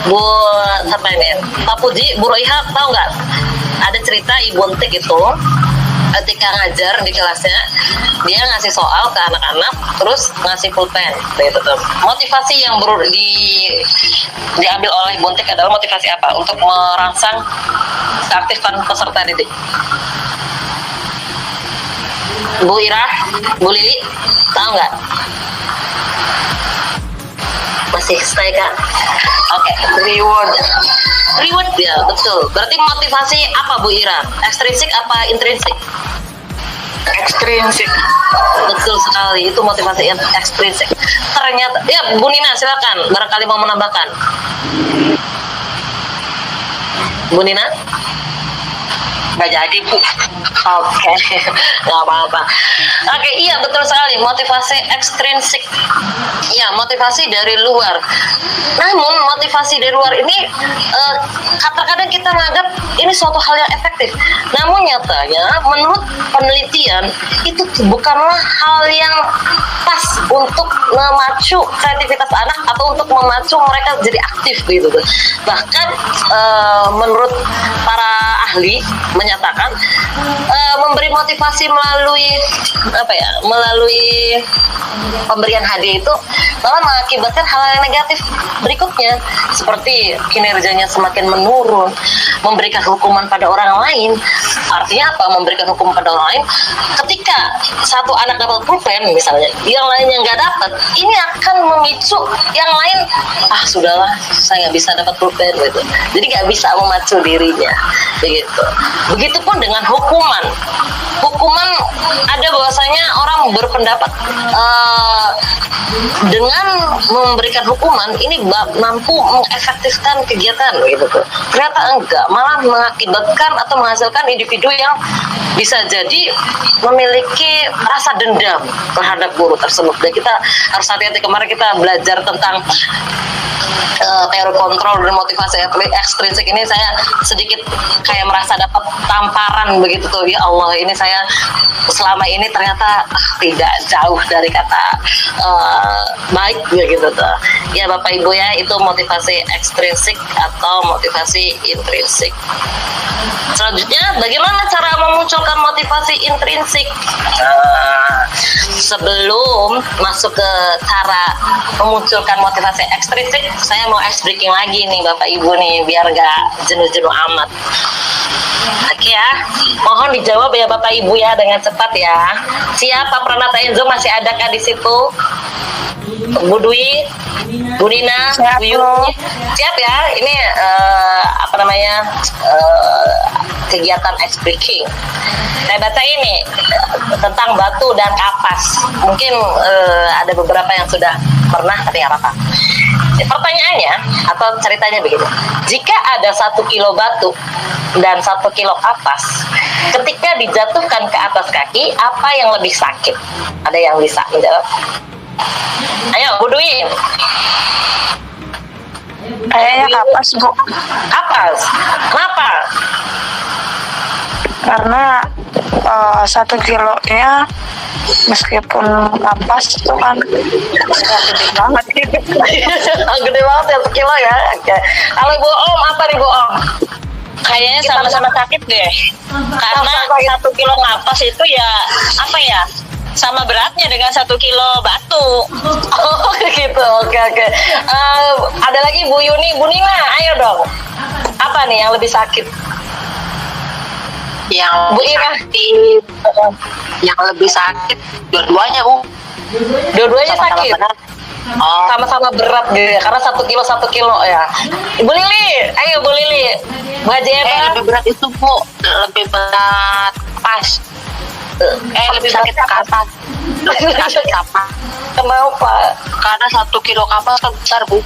Bu siapa ini? Pak Puji, Bu Roiha tahu nggak? Ada cerita Ibu Untik itu ketika ngajar di kelasnya, dia ngasih soal ke anak-anak, terus ngasih pulpen, gitu tuh. Motivasi yang diambil oleh Ibu Untik adalah motivasi apa? Untuk merangsang keaktifan peserta didik. Bu Ira, Bu Lili, tahu nggak? Masih stay kan? Oke, reward ya, betul. Berarti motivasi apa Bu Ira? Ekstrinsik apa intrinsik? Ekstrinsik. Betul sekali, itu motivasi yang ekstrinsik. Ternyata, ya Bu Nina silakan, barangkali mau menambahkan. Bu Nina? Nggak jadi Bu. Oke, nggak apa-apa. Oke, iya betul sekali, motivasi ekstrinsik. Ya, motivasi dari luar. Namun motivasi dari luar ini kadang-kadang kita menganggap ini suatu hal yang efektif. Namun nyatanya menurut penelitian itu bukanlah hal yang pas untuk memacu kreativitas anak atau untuk memacu mereka jadi aktif gitu. Bahkan menurut para ahli menyatakan memberi motivasi melalui pemberian hadiah itu malah mengakibatkan hal yang negatif berikutnya, seperti kinerjanya semakin menurun, memberikan hukuman pada orang lain. Artinya apa? Memberikan hukuman pada orang lain, ketika satu anak dapat pulpen misalnya, yang lainnya nggak dapat, ini akan memicu yang lain, sudahlah saya nggak bisa dapat pulpen gitu. Jadi nggak bisa memacu dirinya begitu. Begitupun dengan hukuman ada bahwasanya orang berpendapat dengan memberikan hukuman ini mampu mengefektifkan kegiatan gitu tuh. Ternyata enggak, malah mengakibatkan atau menghasilkan individu yang bisa jadi memiliki rasa dendam terhadap guru tersebut. Dan kita harus hati-hati. Kemarin kita belajar tentang teori kontrol dan motivasi ekstrinsik ini, saya sedikit kayak merasa dapat tamparan begitu tuh. Ya Allah, ini saya selama ini ternyata tidak jauh dari kata baik begitu tuh. Ya Bapak Ibu ya, itu motivasi ekstrinsik atau motivasi intrinsik. Selanjutnya, bagaimana cara memunculkan motivasi intrinsik? Sebelum masuk ke cara memunculkan motivasi ekstrinsik, saya mau ice breaking lagi nih Bapak Ibu nih, biar gak jenuh-jenuh amat. Oke ya, mohon dijawab ya Bapak Ibu ya dengan cepat ya. Siapa Pranata Enzo, masih adakah di situ? Bu Dwi, Bu Nina, Bu Yuni, siap ya? Ini kegiatan ice breaking. Saya baca ini tentang batu dan kapas. Mungkin ada beberapa yang sudah pernah, tapi nggak apa-apa. Pertanyaannya atau ceritanya begini: jika ada 1 kilo batu dan 1 kilo kapas, ketika dijatuhkan ke atas kaki, apa yang lebih sakit? Ada yang bisa menjawab? Ayo, Bu Dwi. Kayaknya kapas, Bu. Kapas. Kenapa? Karena 1 kilonya meskipun kapas itu kan gede banget gitu. Gede banget ya 1 kilo ya. Oke. Kalau Bu Om, apa nih Bu Om? Kayaknya sama-sama sakit deh. Karena 1 kilo kapas itu ya sama beratnya dengan 1 kilo batu. Oh gitu, oke. Ada lagi Bu Yuni, Bu Nina, ayo dong. Apa nih yang lebih sakit? Yang Bu Ira. Yang lebih sakit dua-duanya Bu. Dua-duanya Sama-sama sakit. berat. Sama-sama berat gitu ya, karena 1 kilo ya. Bu Lili, ayo Bu Lili. Bu Haji Eva. Lebih berat itu Bu, lebih berat pas. Lebih sakit kapas. Lebih sakit kapas. Kenapa? Karena 1 kilo kapas kan besar, Bu.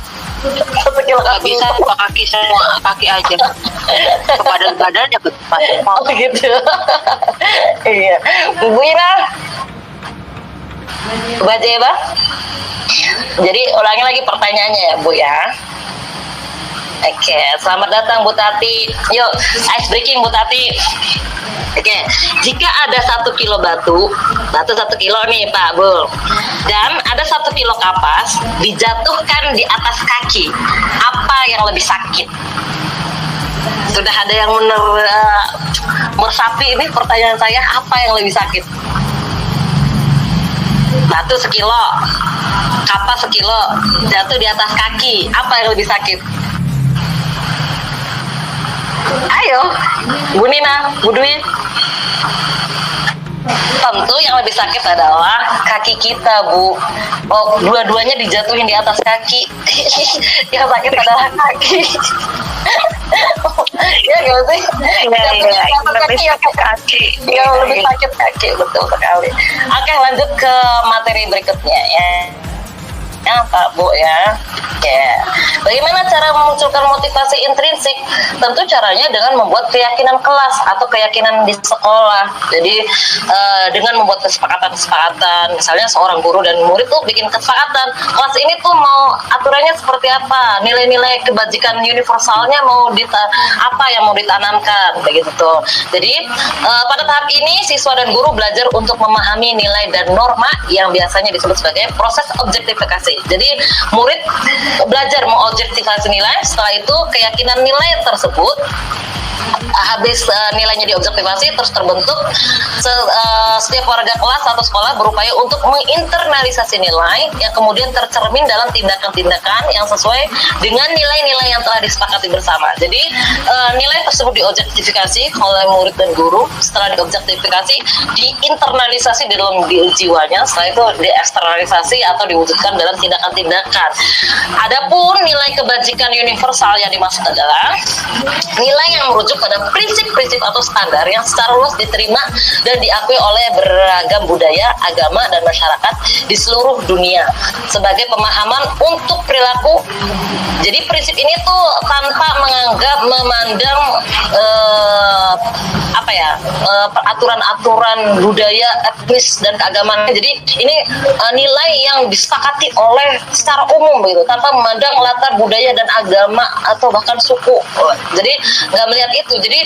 1 kilo Nggak bisa buka kaki semua, kaki aja. Ke badan-badannya besar. Oh gitu. Iya. Bu Ira. Baca ya, Bah? Jadi ulangi lagi pertanyaannya ya, Bu ya. Oke, selamat datang Bu Tati. Yuk, ice breaking Bu Tati. Oke, jika ada 1 kilo batu 1 kilo nih Pak Bu, dan ada 1 kilo kapas dijatuhkan di atas kaki, apa yang lebih sakit? Sudah ada yang meresapi ini pertanyaan saya, apa yang lebih sakit? Batu 1 kilo, kapas 1 kilo, jatuh di atas kaki, apa yang lebih sakit? Ayo, Bu Nina, Bu Dwi. Tentu yang lebih sakit adalah kaki kita, Bu. Oh, dua-duanya dijatuhin di atas kaki. Yang sakit adalah kaki. Ya nggak sih? Iya, lebih sakit kaki. Yang lebih sakit kaki, betul sekali. Oke, lanjut ke materi berikutnya ya. Ya, Pak Bu ya. Ya. Bagaimana cara memunculkan motivasi intrinsik? Tentu caranya dengan membuat keyakinan kelas atau keyakinan di sekolah. Jadi dengan membuat kesepakatan, misalnya seorang guru dan murid tuh bikin kesepakatan. Kelas ini tuh mau aturannya seperti apa? Nilai-nilai kebajikan universalnya mau apa yang mau ditanamkan, begitu tuh. Jadi pada tahap ini siswa dan guru belajar untuk memahami nilai dan norma yang biasanya disebut sebagai proses objektifikasi. Jadi murid belajar mengobjektifikasi nilai, setelah itu keyakinan nilai tersebut habis nilainya diobjektivasi terus terbentuk setiap warga kelas atau sekolah berupaya untuk menginternalisasi nilai yang kemudian tercermin dalam tindakan-tindakan yang sesuai dengan nilai-nilai yang telah disepakati bersama. Jadi nilai tersebut diobjektifikasi oleh murid dan guru, setelah diobjektifikasi diinternalisasi di dalam jiwanya, setelah itu dieksternalisasi atau diwujudkan dalam tindakan-tindakan. Adapun nilai kebajikan universal yang dimaksud adalah nilai yang merujuk pada prinsip-prinsip atau standar yang secara luas diterima dan diakui oleh beragam budaya, agama, dan masyarakat di seluruh dunia sebagai pemahaman untuk perilaku. Jadi prinsip ini tuh tanpa memandang peraturan-aturan budaya, etnis, dan keagamaan. Jadi ini nilai yang disepakati oleh secara umum begitu, tanpa memandang latar budaya dan agama atau bahkan suku. Jadi nggak melihat itu. Jadi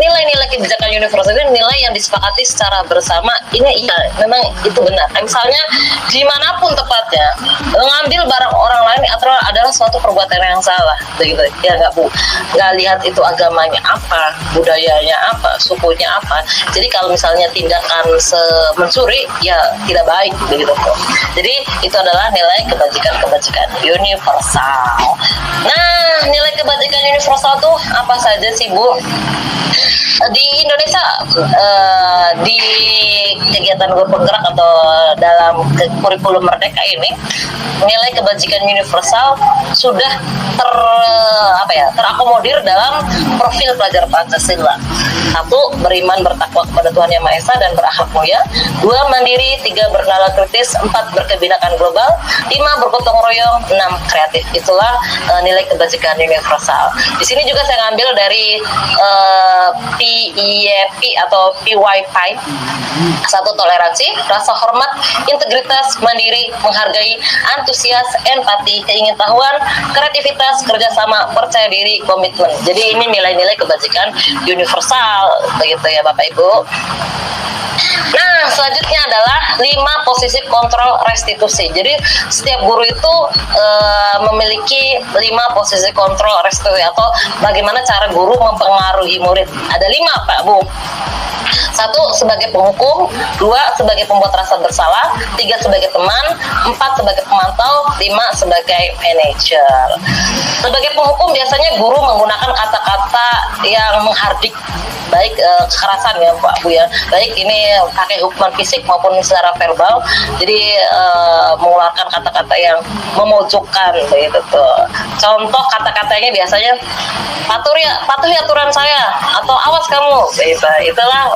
nilai-nilai kebijakan universal itu nilai yang disepakati secara bersama. Ini iya, memang itu benar. Misalnya dimanapun tepatnya, mengambil barang orang lain adalah suatu perbuatan yang salah, begitu. Ya nggak Bu, nggak lihat itu agamanya apa, budayanya apa, sukunya apa. Jadi kalau misalnya tindakan mencuri, ya tidak baik, begitu. Jadi itu adalah nilai kebajikan universal. Nah, nilai kebajikan universal tuh apa saja sih Bu? Di Indonesia di kegiatan guru penggerak atau dalam kurikulum Merdeka ini, nilai kebajikan universal sudah terakomodir dalam profil pelajar Pancasila. 1. Beriman bertakwa kepada Tuhan Yang Maha Esa dan berakhlak mulia. 2. Mandiri. 3. Bernalar kritis. 4. Berkebinekaan global. 5. Bergotong royong. 6. Kreatif. Itulah nilai kebajikan universal. Di sini juga saya ngambil dari PYP atau PYP. 1. Toleransi, rasa hormat, integritas, mandiri, menghargai, antusias, empati, keingintahuan, kreativitas, kerjasama, percaya diri, komitmen. Jadi ini nilai-nilai kebajikan universal, begitu ya Bapak Ibu. Nah, selanjutnya adalah 5 posisi kontrol restitusi. Jadi setiap guru itu memiliki 5 posisi kontrol restitusi atau bagaimana cara guru mempengaruhi murid. Ada 5 Pak Bu. 1. Sebagai penghukum. 2. Sebagai pembuat rasa bersalah. 3. Sebagai teman. 4. Sebagai pemantau. 5. Sebagai manajer. Sebagai penghukum biasanya guru menggunakan kata-kata yang menghardik, baik kekerasan ya Pak Bu ya, baik ini pakai hukuman fisik maupun secara verbal. Jadi mengeluarkan kata-kata yang memojokkan begitu tuh. Contoh kata-katanya biasanya patuhi aturan saya atau awas kamu begitu. Itulah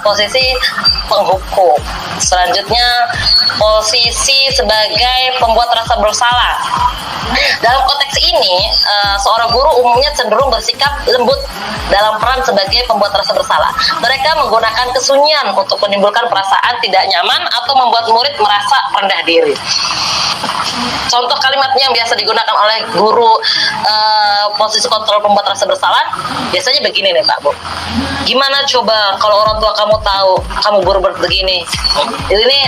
posisi penghukum. Selanjutnya posisi sebagai pembuat rasa bersalah. Dalam konteks ini, seorang guru umumnya cenderung bersikap lembut dalam peran sebagai pembuat rasa bersalah. Mereka menggunakan kesunyian untuk menimbulkan perasaan tidak nyaman atau membuat murid merasa rendah diri. Contoh kalimatnya yang biasa digunakan oleh guru posisi kontrol pembuat rasa bersalah biasanya begini nih Pak Bu. Gimana coba kalau orang tua kamu tahu kamu berbuat begini? Ini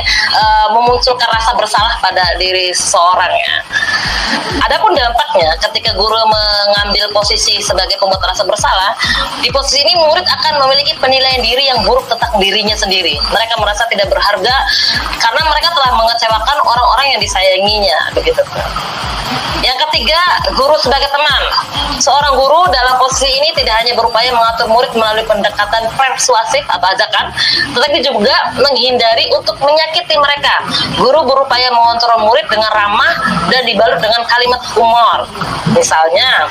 memunculkan rasa bersalah pada diri seseorang ya. Adapun dampaknya ketika guru mengambil posisi sebagai pembuat rasa bersalah, di posisi ini murid akan memiliki penilaian diri yang buruk tentang dirinya sendiri. Mereka merasa tidak berharga karena mereka telah mengecewakan orang-orang yang disayanginya, begitu. Yang ketiga, guru sebagai teman. Seorang guru dalam posisi ini tidak hanya berupaya mengatur murid melalui pendekatan persuasif atau ajakan, tetapi juga menghindari untuk menyakiti mereka. Guru berupaya mengontrol murid dengan ramah dan dibalut dengan kalimat humor. Misalnya,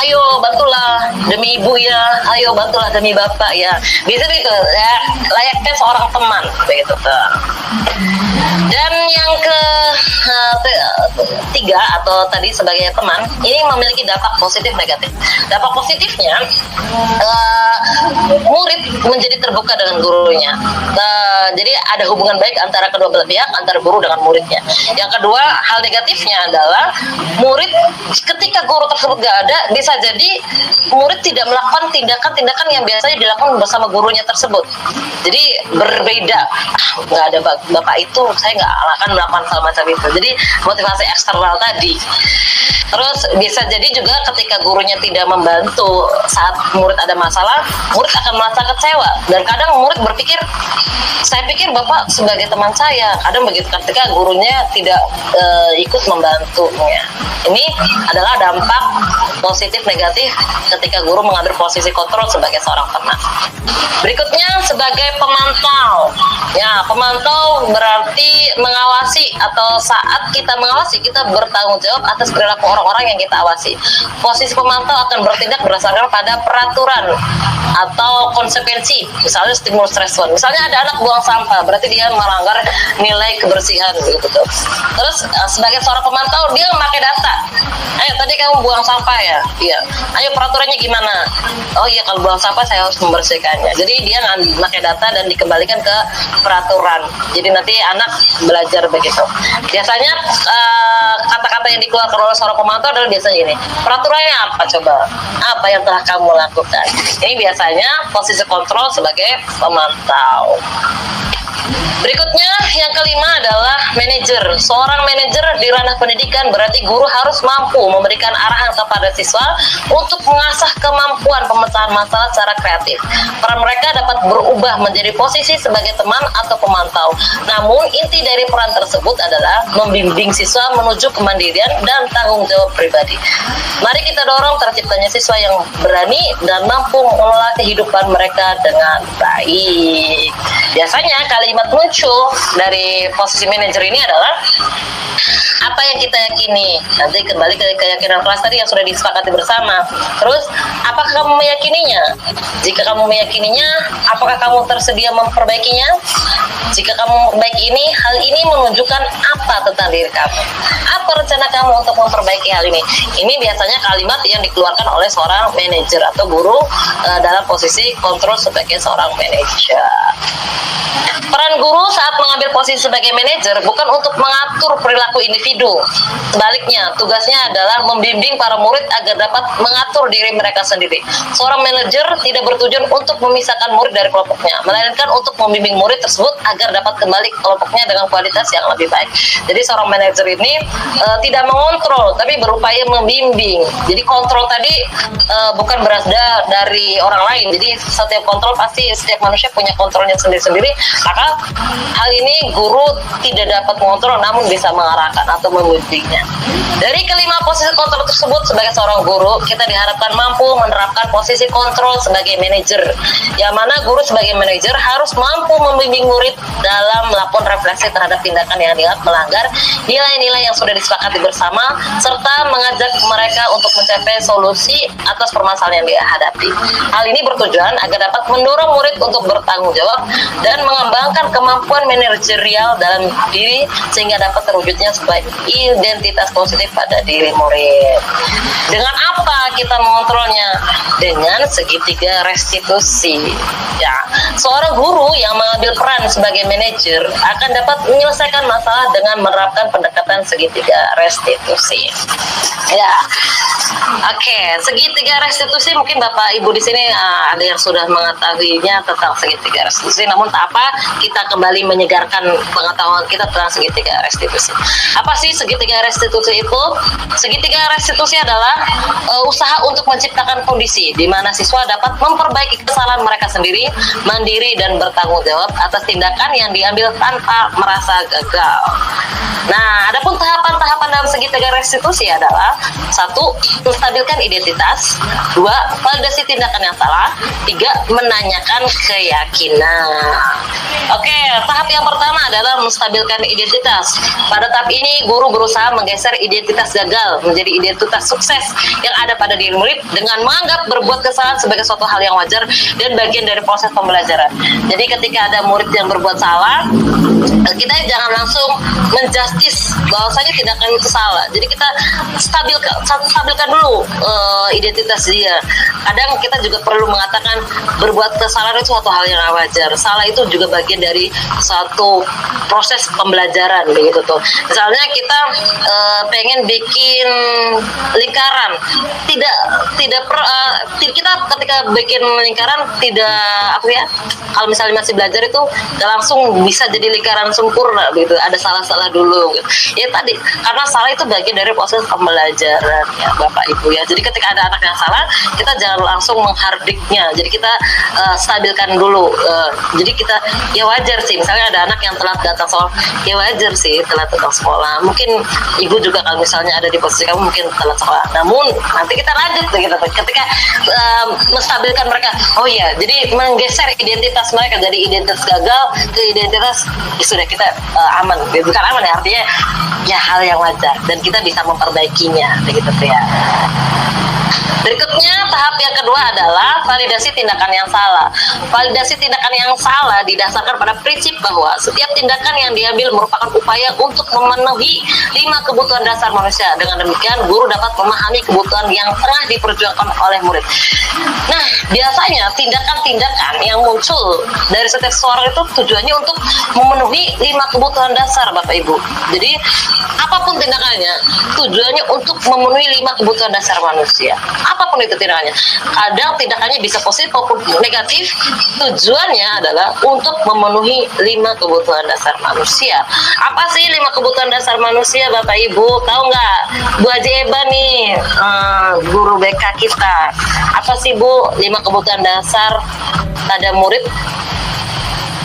ayo bantulah demi ibu ya, ayo bantulah demi bapak ya. Biasanya gitu ya, layaknya seorang teman begitu. Dan yang ketiga atau tadi sebagai teman, ini memiliki dampak positif negatif. Dampak positifnya, murid menjadi terbuka dengan gurunya. Jadi ada hubungan baik antara kedua belah pihak, antara guru dengan muridnya. Yang kedua, hal negatifnya adalah murid ketika guru tersebut gak ada, bisa jadi murid tidak melakukan tindakan-tindakan yang biasanya dilakukan bersama gurunya tersebut. Jadi berbeda. Nggak ada bapak itu, saya nggak akan melakukan hal macam itu. Jadi motivasi eksternal tadi. Terus bisa jadi juga ketika gurunya tidak membantu saat murid ada masalah, murid akan merasa kecewa. Dan kadang murid berpikir, saya pikir bapak sebagai teman saya. Kadang begitu ketika gurunya tidak ikut membantunya. Ini adalah dampak positif negatif ketika guru mengambil posisi kontrol sebagai seorang teman. Berikutnya sebagai pemantau. Ya, pemantau berarti mengawasi, atau saat kita mengawasi kita bertanggung jawab atas perilaku orang-orang yang kita awasi. Posisi pemantau akan bertindak berdasarkan pada peraturan atau konsekuensi, misalnya stimulus respon. Misalnya ada anak buang sampah, berarti dia melanggar nilai kebersihan gitu tuh. Terus sebagai seorang pemantau dia memakai data. Ayo tadi kamu buang sampah ya? Iya. Ayo peraturannya gimana? Oh iya, kalau buang sampah saya harus membersihkannya. Jadi dia memakai data dan dikembalikan ke peraturan. Jadi nanti anak belajar begitu. Biasanya kata-kata yang dikeluarkan oleh seorang pemantau adalah biasanya ini. Peraturannya apa coba? Apa yang telah kamu lakukan? Ini biasanya posisi kontrol sebagai pemantau. Berikutnya yang kelima adalah manajer. Seorang manajer di ranah pendidikan berarti guru harus mampu memberikan arahan kepada siswa untuk mengasah kemampuan pemecahan masalah secara kreatif. Peran mereka dapat berubah menjadi posisi sebagai teman atau pemantau. Namun inti dari peran tersebut adalah membimbing siswa menuju kemandirian dan tanggung jawab pribadi. Mari kita dorong terciptanya siswa yang berani dan mampu mengelola kehidupan mereka dengan baik. Biasanya kalimat muncul dari posisi manajer ini adalah apa yang kita yakini. Nanti kembali ke keyakinan kelas tadi yang sudah disepakati bersama. Terus, apakah kamu meyakininya? Jika kamu meyakininya, apakah kamu tersedia memperbaikinya? Jika kamu memperbaiki ini, hal ini menunjukkan apa tentang diri kamu? Apa rencana kamu untuk memperbaiki hal ini? Ini biasanya kalimat yang dikeluarkan oleh seorang manajer atau guru dalam posisi kontrol sebagai seorang manajer. Peran guru saat mengambil posisi sebagai manajer bukan untuk mengatur perilaku individu. Sebaliknya, tugasnya adalah membimbing para murid agar dapat mengatur diri mereka sendiri. Seorang manajer tidak bertujuan untuk memisahkan murid dari kelompoknya, melainkan untuk membimbing murid tersebut agar dapat kembali ke kelompoknya dengan kualitas yang lebih baik. Jadi seorang manajer ini tidak mengontrol, tapi berupaya membimbing. Jadi kontrol tadi bukan berasal dari orang lain. Jadi setiap kontrol pasti setiap manusia punya kontrolnya sendiri-sendiri. Maka hal ini guru tidak dapat mengontrol, namun bisa mengarahkan atau membimbingnya. Dari kelima posisi kontrol tersebut, sebagai seorang guru kita diharapkan mampu menerapkan posisi kontrol sebagai manajer. Yang mana guru sebagai manajer harus mampu membimbing murid dalam melakukan refleksi terhadap tindakan yang dianggap melanggar nilai-nilai yang sudah disepakati bersama, serta mengajak mereka untuk mencapai solusi atas permasalahan yang dihadapi. Hal ini bertujuan agar dapat mendorong murid untuk bertanggung jawab dan mengembangkan kemampuan manajerial dalam diri sehingga dapat terwujudnya sebuah identitas positif pada diri murid. Dengan apa kita mengontrolnya? Dengan segitiga restitusi. Ya, seorang guru yang mengambil peran sebagai manajer akan dapat menyelesaikan masalah dengan menerapkan pendekatan segitiga restitusi. Ya, oke, segitiga restitusi mungkin Bapak Ibu di sini ada yang sudah mengetahuinya tentang segitiga restitusi. Namun tak apa, kita kembali menyegarkan pengetahuan kita tentang segitiga restitusi. Apa sih segitiga restitusi itu? Segitiga restitusi adalah usaha untuk menciptakan kondisi di mana siswa dapat memperbaiki kesalahan mereka sendiri, mandiri dan bertanggung jawab atas tindakan yang diambil tanpa merasa gagal. Nah, adapun tahapan-tahapan dalam segitiga restitusi adalah 1. Menstabilkan identitas, 2. Validasi tindakan yang salah, 3. Menanyakan keyakinan. Oke, tahap yang pertama adalah menstabilkan identitas. Pada tahap ini, guru berusaha menggeser identitas gagal menjadi identitas sukses yang ada pada diri murid dengan menganggap berbuat kesalahan sebagai suatu hal yang wajar dan bagian dari proses pembelajaran. Jadi ketika ada murid yang berbuat salah, kita jangan langsung menjustis bahwasanya tindakan itu salah. Jadi kita stabilkan dulu identitas dia. Kadang kita juga perlu mengatakan berbuat kesalahan itu suatu hal yang wajar. Salah itu juga bagian dari suatu proses pembelajaran begitu tuh. Misalnya kita pengen bikin lingkaran, kita ketika bikin lingkaran tidak kalau misalnya masih belajar itu nggak langsung bisa jadi lingkaran sempurna begitu, ada salah-salah dulu gitu. Ya tadi karena salah itu bagian dari proses pembelajaran ya Bapak Ibu ya. Jadi ketika ada anak yang salah, kita jangan langsung menghardiknya. Jadi kita stabilkan dulu. Jadi kita ya wajar sih misalnya ada anak yang telat datang sekolah, ya wajar sih telat datang sekolah. Mungkin ibu juga kalau misalnya ada di posisi kamu mungkin telat sekolah. Namun nanti kita lanjut gitu. Ketika menstabilkan mereka, oh iya, jadi menggeser identitas mereka dari identitas gagal ke identitas ya sudah kita aman. Bukan aman ya, artinya ya hal yang wajar dan kita bisa memperbaikinya begitu ya. Berikutnya tahap yang kedua adalah validasi tindakan yang salah. Validasi tindakan yang salah didasarkan pada prinsip bahwa setiap tindakan yang diambil merupakan upaya untuk memenuhi 5 kebutuhan dasar manusia. Dengan demikian, guru dapat memahami kebutuhan yang tengah diperjuangkan oleh murid. Nah, biasanya tindakan-tindakan yang muncul dari setiap seorang itu tujuannya untuk memenuhi 5 kebutuhan dasar, Bapak Ibu. Jadi, apapun tindakannya, tujuannya untuk memenuhi 5 kebutuhan dasar manusia. Apapun itu tindakannya. Kadang tindakannya bisa positif maupun negatif. Tujuannya adalah untuk memenuhi 5 kebutuhan dasar manusia. Apa sih 5 kebutuhan dasar manusia, Bapak Ibu? Tahu nggak? Bu Haji Eba nih, guru BK kita. Apa sih Bu 5 kebutuhan dasar pada murid?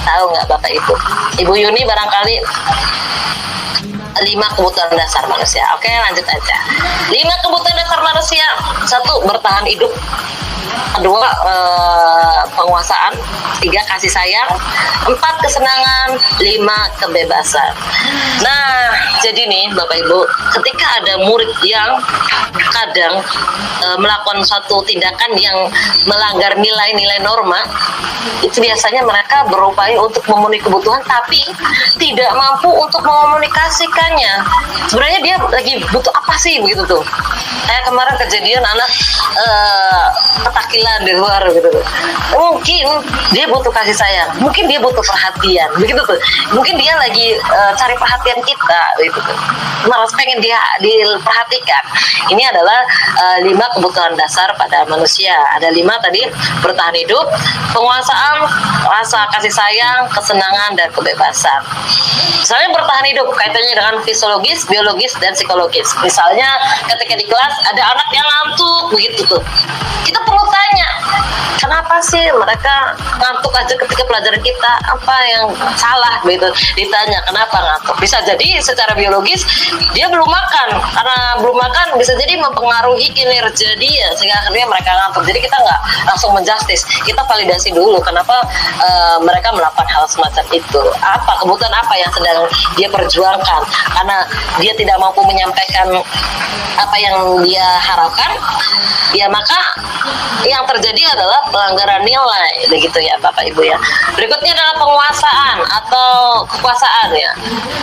Tahu nggak Bapak Ibu? Ibu Yuni barangkali 5 kebutuhan dasar manusia. Oke, lanjut aja. 5 kebutuhan dasar manusia. 1. Bertahan hidup. 2. Penguasaan. 3. Kasih sayang. 4. Kesenangan. 5. Kebebasan. Nah, jadi nih Bapak Ibu, ketika ada murid yang kadang melakukan suatu tindakan yang melanggar nilai-nilai norma, itu biasanya mereka berupaya untuk memenuhi kebutuhan tapi tidak mampu untuk mengomunikasikannya. Sebenarnya dia lagi butuh apa sih begitu tuh. Kayak kemarin kejadian anak ketakilan di luar gitu tuh. Mungkin dia butuh kasih sayang, mungkin dia butuh perhatian begitu tuh. Mungkin dia lagi cari perhatian kita gitu tuh. Malas pengen dia diperhatikan. Ini adalah 5 kebutuhan dasar pada manusia. Ada 5 tadi: bertahan hidup, penguasaan, rasa kasih sayang, kesenangan, dan kebebasan. Misalnya bertahan hidup kaitannya dengan fisiologis, biologis, dan psikologis. Misalnya ketika di kelas ada anak yang ngantuk begitu tuh, kita perlu tanya, kenapa kenapa sih mereka ngantuk aja ketika pelajaran kita, apa yang salah gitu. Ditanya kenapa ngantuk, bisa jadi secara biologis dia belum makan, karena belum makan bisa jadi mempengaruhi kinerja dia sehingga akhirnya mereka ngantuk. Jadi kita nggak langsung menjustis, kita validasi dulu kenapa mereka melakukan hal semacam itu, apa kebutuhan apa yang sedang dia perjuangkan. Karena dia tidak mampu menyampaikan apa yang dia harapkan, ya maka yang terjadi adalah pelanggaran nilai, begitu ya Bapak Ibu ya. Berikutnya adalah penguasaan atau kekuasaan ya,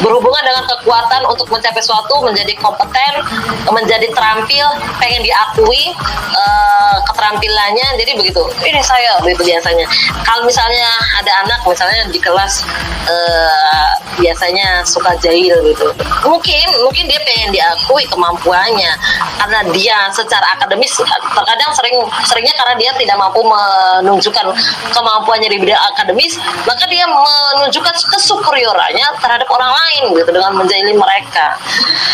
berhubungan dengan kekuatan untuk mencapai suatu, menjadi kompeten, menjadi terampil, pengen diakui keterampilannya. Jadi begitu, ini saya begitu biasanya. Kalau misalnya ada anak misalnya di kelas biasanya suka jahil gitu, mungkin dia pengen diakui kemampuannya karena dia secara akademis terkadang seringnya karena dia tidak mampu menunjukkan kemampuannya di bidang akademis, maka dia menunjukkan kesuperiorannya terhadap orang lain gitu dengan menjahili mereka.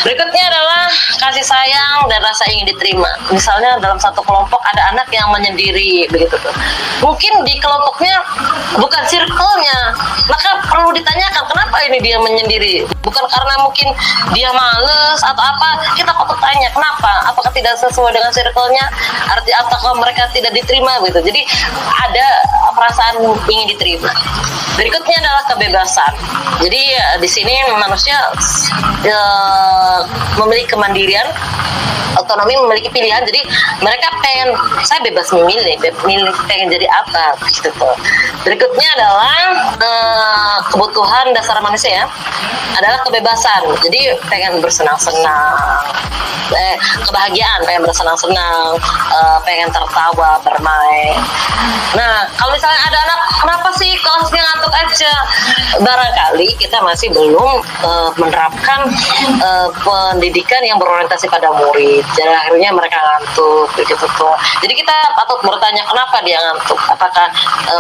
Berikutnya adalah kasih sayang dan rasa ingin diterima. Misalnya dalam satu kelompok ada anak yang menyendiri begitu tuh. Mungkin di kelompoknya bukan circle-nya, maka perlu ditanyakan kenapa ini dia menyendiri. Bukan karena mungkin dia males atau apa, kita perlu tanya kenapa, apakah tidak sesuai dengan circle-nya, arti apakah mereka tidak diterima gitu. Jadi ada perasaan ingin diterima. Berikutnya adalah kebebasan. Jadi di sini manusia memiliki kemandirian, otonomi, memiliki pilihan. Jadi mereka pengen, saya bebas memilih pengen jadi apa gitu tuh. Berikutnya adalah kebutuhan dasar manusia ya, adalah kebebasan. Jadi pengen bersenang-senang, kebahagiaan, pengen bersenang-senang, pengen tertawa, bermain. Nah, kalau misalnya ada anak, kenapa sih kelasnya ngantuk aja? Barangkali kita masih belum menerapkan pendidikan yang berorientasi pada murid. Jadi akhirnya mereka ngantuk begitu tuh. Jadi kita patut bertanya kenapa dia ngantuk? Apakah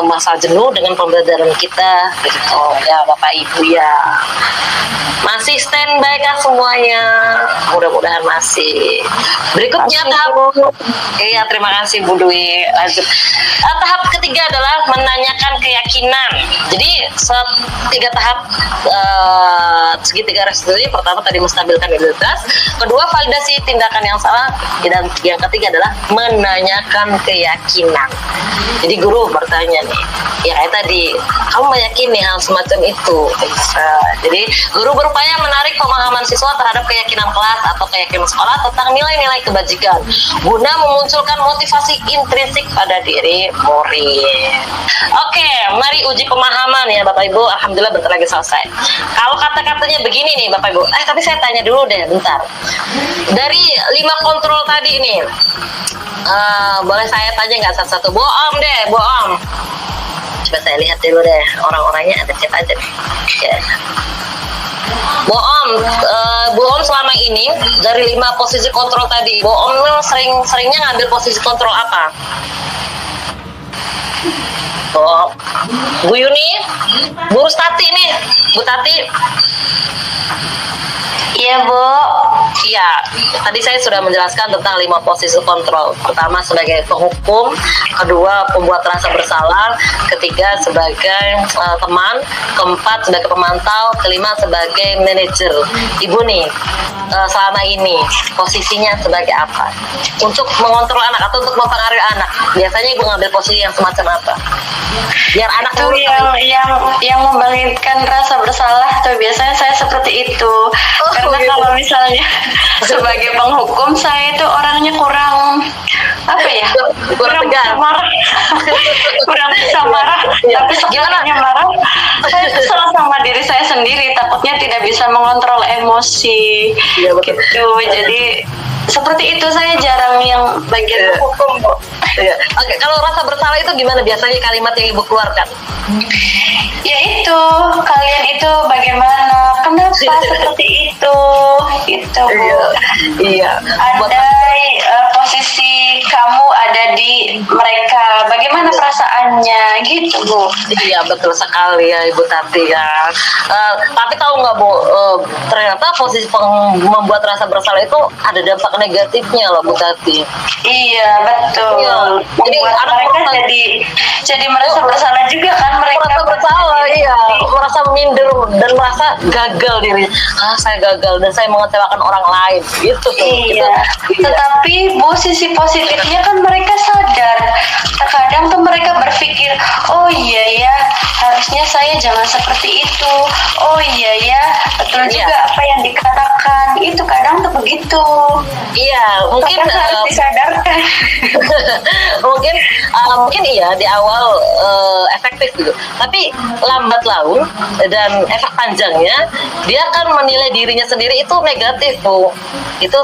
masalah jenuh dengan pembelajaran kita? Begitu ya Bapak Ibu ya. Masih standby kah semuanya? Mudah-mudahan masih. Berikutnya iya, terima kasih Bu Dwi. Lanjut. Tahap ketiga adalah menanyakan keyakinan. Jadi tiga tahap segitiga restitusi. Pertama tadi menstabilkan identitas, kedua validasi tindakan yang salah, dan yang ketiga adalah menanyakan keyakinan. Jadi guru bertanya nih, ya kayak tadi, kamu meyakini hal semacam itu? Bisa. Jadi guru berupaya menarik pemahaman siswa terhadap keyakinan kelas atau keyakinan sekolah tentang nilai-nilai kebajikan guna memunculkan motivasi intrinsik pada diri murid. Oke, mari uji pemahaman ya Bapak Ibu. Alhamdulillah bentar lagi selesai. Kalau kata-katanya begini nih Bapak Ibu, tapi saya tanya dulu deh bentar. Dari 5 kontrol tadi nih, boleh saya tanya nggak satu-satu? Boom deh, boom. Coba saya lihat dulu deh, orang-orangnya ada siapa aja nih. Ya. Bu Om selama ini dari 5 posisi kontrol tadi, Bu Om seringnya ngambil posisi kontrol apa? Bu Yuni, Bu Rustati nih, Bu Tati. Iya Bu. Iya, tadi saya sudah menjelaskan tentang 5 posisi kontrol. Pertama sebagai penghukum, kedua pembuat rasa bersalah, ketiga sebagai teman, keempat sebagai pemantau, kelima sebagai manajer. Ibu nih, selama ini posisinya sebagai apa? Untuk mengontrol anak atau untuk mempengaruhi anak? Biasanya ibu ngambil posisi yang semacam apa? Biar anak Itu yang membangkitkan rasa bersalah tuh biasanya saya seperti itu. Karena kalau misalnya sebagai penghukum saya itu orangnya kurang apa ya? Kurang bisa marah. Kurang bisa marah. Tapi sekiranya marah, saya kesel sama diri saya sendiri. Takutnya tidak bisa mengontrol emosi. Ya, gitu. Jadi seperti itu, saya jarang yang bagian hukum Bu. Ya. Oke, kalau rasa bersalah itu gimana biasanya kalimat yang ibu keluarkan? Ya itu, kalian itu bagaimana? Kenapa seperti itu? Gitu Bu. Iya. Andai posisi kamu ada di mereka, bagaimana perasaannya? Gitu Bu. Iya betul sekali ya Ibu Tati ya. Tapi tahu nggak Bu, ternyata posisi membuat rasa bersalah itu ada dampak negatifnya loh Bu Tati. Iya betul. Iya. Jadi Membuat anak mereka jadi merasa bersalah juga kan mereka. merasa bersalah, iya, merasa minder dan merasa gagal diri. Saya gagal dan saya mengecewakan orang lain, gitu. Iya. Gitu. Tetapi Bu, sisi positifnya kan mereka sadar. Terkadang tuh mereka berpikir, oh iya ya, harusnya saya jangan seperti itu. Oh iya ya, betul juga apa yang dikatakan. Itu kadang tuh begitu. Iya, mungkin Maka harus disadarkan. mungkin iya di awal efektif gitu, tapi lambat laun dan efek panjangnya dia akan menilai dirinya sendiri itu negatif, Bu. Itu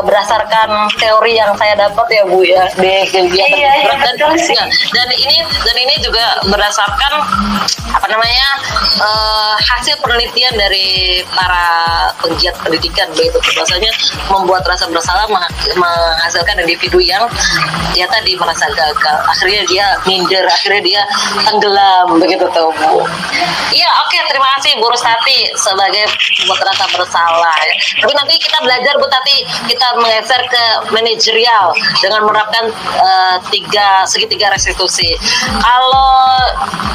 berdasarkan teori yang saya dapat ya, Bu, ya, di kegiatan Iya, dan betul sih. dan ini juga berdasarkan apa namanya hasil penelitian dari para penggiat pendidikan, begitu. Bahwasanya membuat rasa bersalah menghasilkan individu yang dia tadi merasa gagal, akhirnya dia minder, akhirnya dia tenggelam, begitu tuh, Bu. Iya, oke, terima kasih Bu Rustati sebagai membuat rasa bersalah ya. Tapi nanti kita belajar, Bu Tati, kita menggeser ke manajerial dengan menerapkan segitiga restitusi. Kalau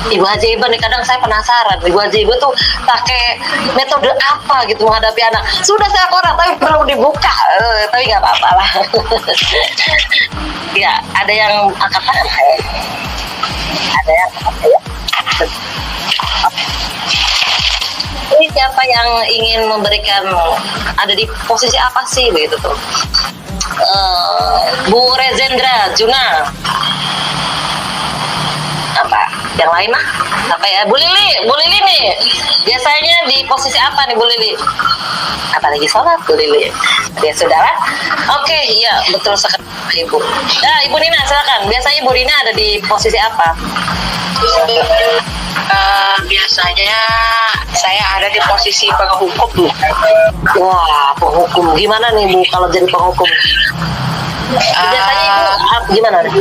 Ibu Haji Ibu nih, kadang saya penasaran Ibu Haji Ibu tuh pakai metode apa gitu menghadapi anak. Sudah saya korak tapi belum dibuka, tapi nggak apa-apa lah. Ya, ada yang angkat tangan. Ada yang ini siapa yang ingin memberikan, ada di posisi apa sih begitu tuh? Bu Rezendra Juna, apa yang lain lah, apa ya, Bu Lili nih biasanya di posisi apa nih Bu Lili? Apalagi sholat Bu Lili ya, saudara. Oke, iya betul sekali Ibu. Nah, Ibu Nina silakan, biasanya Ibu Nina ada di posisi apa? Biasanya saya ada di posisi penghukum, Bu. Wah, penghukum gimana nih Bu kalau jadi penghukum? Biasanya Ibu gimana nih?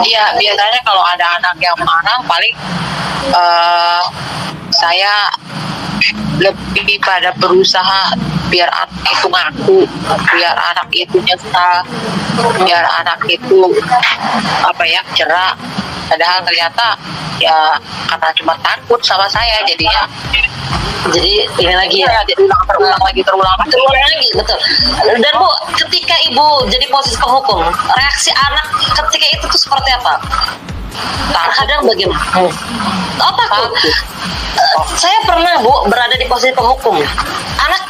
Iya, biasanya kalau ada anak yang marah paling saya lebih pada berusaha biar anak itu ngaku, biar anak itu nyesal, biar anak itu cerah. Padahal ternyata ya karena cuma takut sama saya, jadinya Jadi ini lagi ya, jadi terulang lagi, betul. Dan Bu, ketika Ibu jadi posisi penghukum, reaksi anak ketika itu tuh seperti apa? Kadang bagaimana? Oh, takut. Saya pernah Bu berada di posisi penghukum. Anak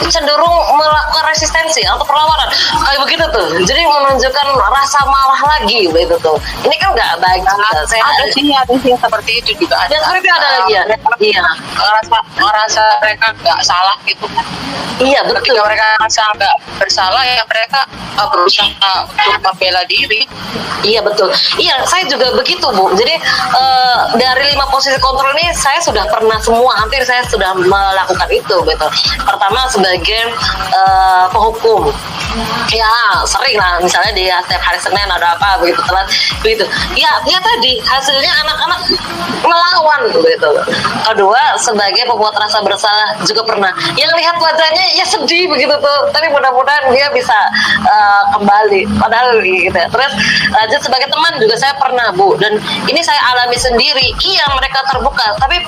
cenderung melakukan resistensi atau perlawanan kayak begitu tuh. Jadi menunjukkan rasa malah lagi begitu tuh. Ini kan nggak baik juga. Ada sih seperti itu juga ada. Dan seperti ada lagi ya. Iya. Ngerasa mereka nggak salah gitu. Iya betul. Ketika mereka merasa nggak bersalah ya mereka berusaha untuk membela diri. Iya betul. Iya, saya juga begitu Bu. Jadi dari 5 posisi kontrol ini saya sudah pernah semua, hampir saya sudah melakukan itu gitu. Pertama sebagai penghukum. Ya sering lah, misalnya di setiap hari Senin ada apa begitu telat begitu. Ya tadi hasilnya anak-anak melawan begitu. Kedua sebagai pembuat rasa bersalah juga pernah. Yang lihat wajahnya ya sedih begitu tuh. Tapi mudah-mudahan dia bisa kembali. Padahal gitu. Terus lanjut sebagai teman juga saya pernah Bu. Dan ini saya alami sendiri. Iya mereka terbuka. Tapi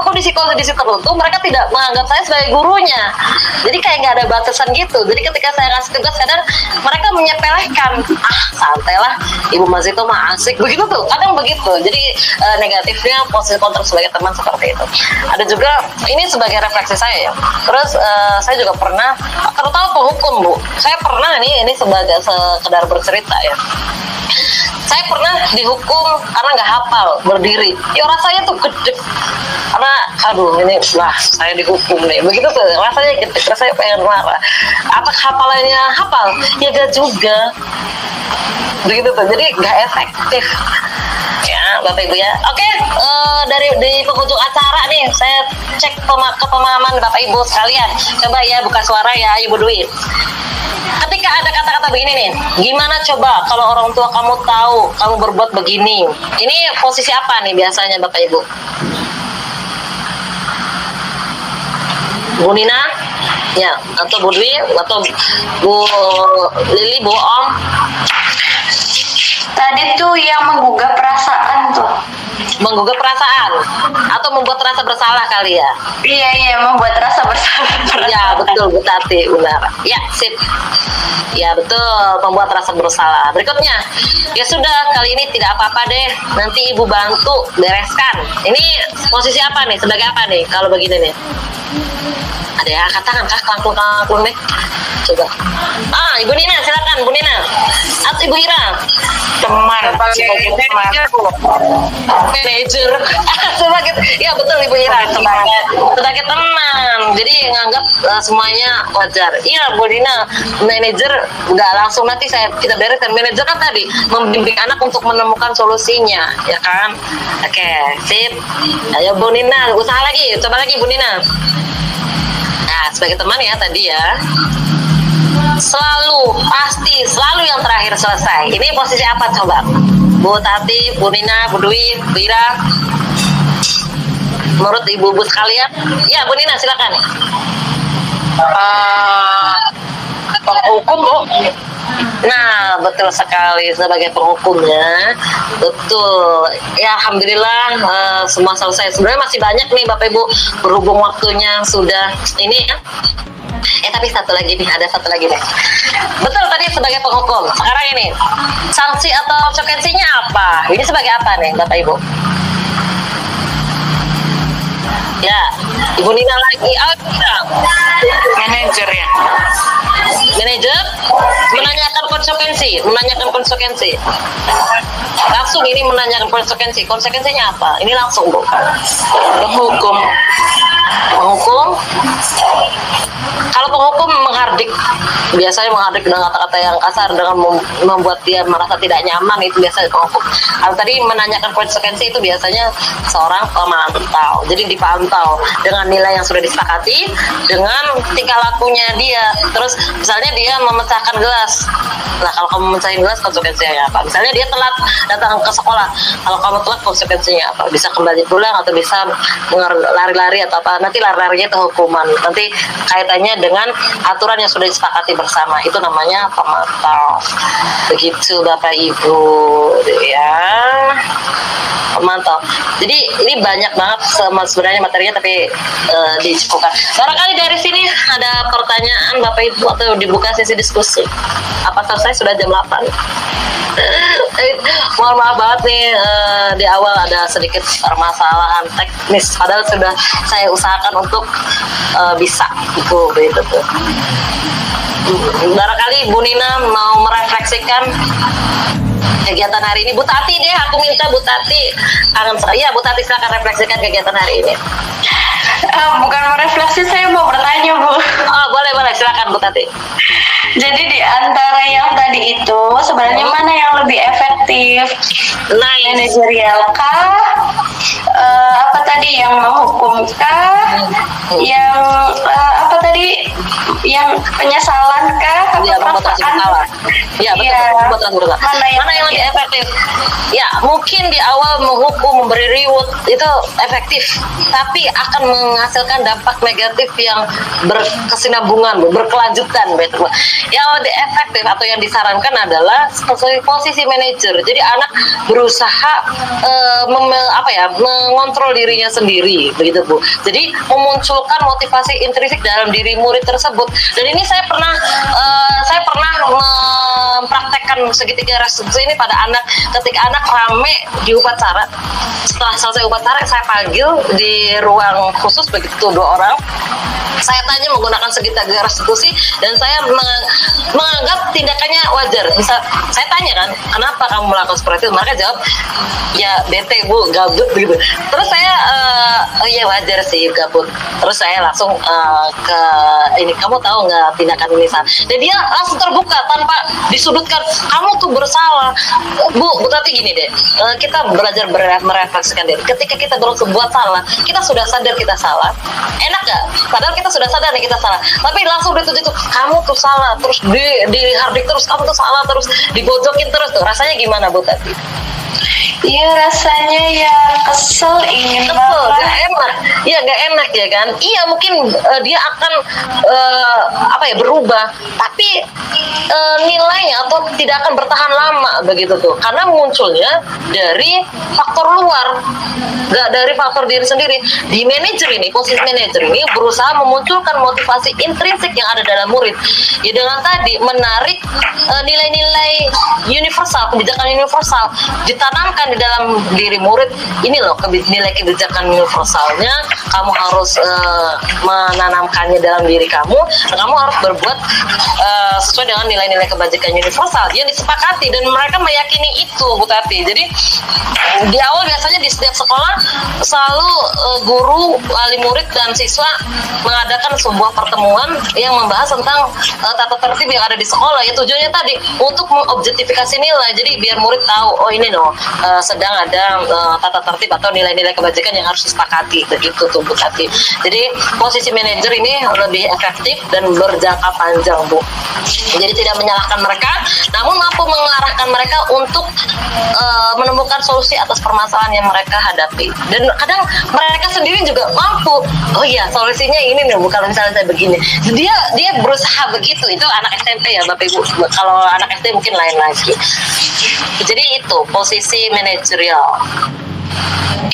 kondisi tertentu mereka tidak menganggap saya sebagai gurunya. Jadi kayak nggak ada batasan gitu. Jadi ketika saya ngasih tugas kadang mereka menyepelekan, santai lah Ibu Mas itu mah asik begitu tuh, kadang begitu. Jadi negatifnya posisi kontrol sebagai teman seperti itu. Ada juga ini sebagai refleksi saya ya. Terus saya juga pernah, terutama penghukum Bu, saya pernah ini sebagai sekedar bercerita ya. Saya pernah dihukum karena nggak hafal berdiri. Ya rasanya tuh gede. Karena ini saya dihukum nih. Begitu tuh rasanya gede. Terus saya pengen marah. Apakah hafalannya hafal? Ya gak juga. Begitu tuh. Jadi nggak efektif. Ya Bapak Ibu ya. Oke, di penghujung acara nih saya cek ke pemahaman Bapak Ibu sekalian. Coba ya buka suara ya Ibu Dwi. Ketika ada kata-kata begini nih, gimana coba kalau orang tua kamu tahu kamu berbuat begini? Ini posisi apa nih biasanya Bapak Ibu? Bu Nina? Ya, atau Bu Dwi? Atau Bu Lili, Bu Om? tadi tuh yang menggugah perasaan tuh. Menggugah perasaan atau membuat rasa bersalah kali ya. Iya, membuat rasa bersalah. Ya betul Bu Tati, benar. Ya sip. Ya betul, membuat rasa bersalah. Berikutnya, ya sudah kali ini tidak apa-apa deh. Nanti ibu bantu bereskan. Ini posisi apa nih? Sebagai apa nih? Kalau begini nih. Ada yang angkat tangan kah? Kangkung nih. Coba. Ibu Nina, silakan Bu Nina. Atau Ibu Ira. Teman sebagai teman. Manajer. Sebagai, ya betul Ibu Ira. Sebagai teman. Jadi nganggap semuanya wajar. Iya Bu Nina, manajer nggak langsung nanti kita bereskan. Manajer kan tadi membimbing anak untuk menemukan solusinya, ya kan? Oke, sip. Ayo Bu Nina, usaha lagi. Coba lagi Bu Nina. Nah, sebagai teman ya tadi ya. Selalu yang terakhir selesai. Ini posisi apa coba? Bu Tati, Bu Nina, Bu Dwi, Bu Ira. Menurut ibu-ibu sekalian, ya Bu Nina silakan. Penghukum Bu. Nah, betul sekali sebagai penghukumnya. Betul. Ya alhamdulillah semua selesai. Sebenarnya masih banyak nih Bapak Ibu, berhubung waktunya sudah ini ya. Tapi satu lagi nih, ada satu lagi deh. Betul tadi sebagai penghukum. Sekarang ini sanksi atau konsekuensinya apa? Ini sebagai apa nih Bapak Ibu? Ya, Ibu Nina lagi. Manajer ya. Manajer menanyakan konsekuensi. Langsung ini menanyakan konsekuensi. Konsekuensinya apa? Ini langsung Bu. Penghukum. Kalau penghukum menghardik, biasanya menghardik dengan kata-kata yang kasar, dengan membuat dia merasa tidak nyaman, itu biasanya penghukum. Kalau tadi menanyakan konsekuensi itu biasanya seorang pemantau. Jadi dipantau dengan nilai yang sudah disepakati, dengan tingkah lakunya dia. Terus misalnya dia memecahkan gelas. Nah, kalau kamu memecahin gelas, konsekuensinya apa? Misalnya dia telat datang ke sekolah. Kalau kamu telat, konsekuensinya apa? Bisa kembali pulang atau bisa lari-lari atau apa? Nanti lari-larinya itu hukuman. Nanti kaitannya dengan aturan yang sudah disepakati bersama. Itu namanya pemantau. Begitu Bapak Ibu, ya. Pemantau. Jadi ini banyak banget sebenarnya materinya, tapi dicukupkan. Barangkali dari sini ada pertanyaan Bapak Ibu atau dibuka sesi diskusi. Apa selesai? Sudah jam 8. Mohon maaf banget nih, di awal ada sedikit permasalahan teknis, padahal sudah saya usahakan untuk bisa begitu tuh. Barangkali Bu Nina mau merefleksikan kegiatan hari ini. Bu Tati deh, aku minta Bu Tati. Bu Tati silakan refleksikan kegiatan hari ini. Bukan merefleksi, saya mau bertanya Bu. Oh boleh silakan Bu Tati. Jadi di antara yang tadi itu sebenarnya mana yang lebih efektif? Manajerial kah? Apa tadi yang menghukum kah? Yang apa tadi? Yang penyesalan kah? Ya, membuat rasa bersalah. Ya betul. Membuat rasa bersalah. Mana yang lebih efektif? Ya mungkin di awal menghukum, memberi reward itu efektif, tapi akan menghasilkan dampak negatif yang berkesinambungan, berkelanjutan. Betul. Yang lebih efektif atau yang disarankan adalah posisi manajer. Jadi anak berusaha mengontrol dirinya sendiri, begitu Bu. Jadi memunculkan motivasi intrinsik dalam diri murid tersebut. Dan ini saya pernah mempraktekkan segitiga restitusi ini pada anak. Ketika anak rame di upacara, setelah selesai upacara saya panggil di ruang khusus, begitu 2 orang. Saya tanya menggunakan segitiga restitusi dan saya menganggap tindakannya wajar. Bisa saya tanya kan, kenapa kamu melakukan seperti itu? Mereka jawab, ya bete Bu, gabut gitu. Terus saya, ya wajar sih gabut. Terus saya langsung ke ini, kamu tahu nggak tindakan ini salah? Dan dia langsung terbuka tanpa disudutkan, kamu tuh bersalah. Bu Tati gini deh, kita belajar merefleksikan diri. Ketika kita berbuat salah, kita sudah sadar kita salah. Enak nggak? Padahal kita kita sudah sadar nih kita salah, tapi langsung dituju tuh kamu tuh salah, terus dihardik terus kamu tuh salah, terus dibojokin terus tuh, rasanya gimana Bu Tati? Iya, rasanya ya kesel, ingin Betul, marah. gak enak. Iya, gak enak ya kan. Iya, mungkin dia akan berubah, tapi nilainya atau tidak akan bertahan lama begitu tuh, karena munculnya dari faktor luar, gak dari faktor diri sendiri. Di manajer ini, posisi manajer ini berusaha memunculkan motivasi intrinsik yang ada dalam murid, ya dengan tadi menarik nilai-nilai universal, kebijakan universal ditanamkan di dalam diri murid. Ini loh nilai kebijakan universalnya, kamu harus menanamkannya dalam diri kamu, dan kamu harus berbuat sesuai dengan nilai-nilai kebijakan universal yang disepakati, dan mereka meyakini itu Bu Tati. Jadi di awal biasanya di setiap sekolah selalu guru, wali murid dan siswa mengadakan sebuah pertemuan yang membahas tentang tata tertib yang ada di sekolah, ya tujuannya tadi untuk mengobjektifikasi nilai. Jadi biar murid tahu, oh ini loh sedang ada tata tertib atau nilai-nilai kebajikan yang harus disepakati, begitu tuh Bu Tati. Jadi posisi manajer ini lebih efektif dan berjangka panjang Bu. Jadi tidak menyalahkan mereka, namun mampu mengarahkan mereka untuk menemukan solusi atas permasalahan yang mereka hadapi. Dan kadang mereka sendiri juga mampu, oh iya solusinya ini nih, bukan misalnya saya begini. Dia berusaha begitu. Itu anak SMP ya Bapak Ibu. Kalau anak SD mungkin lain lagi. Jadi itu posisi manajerial.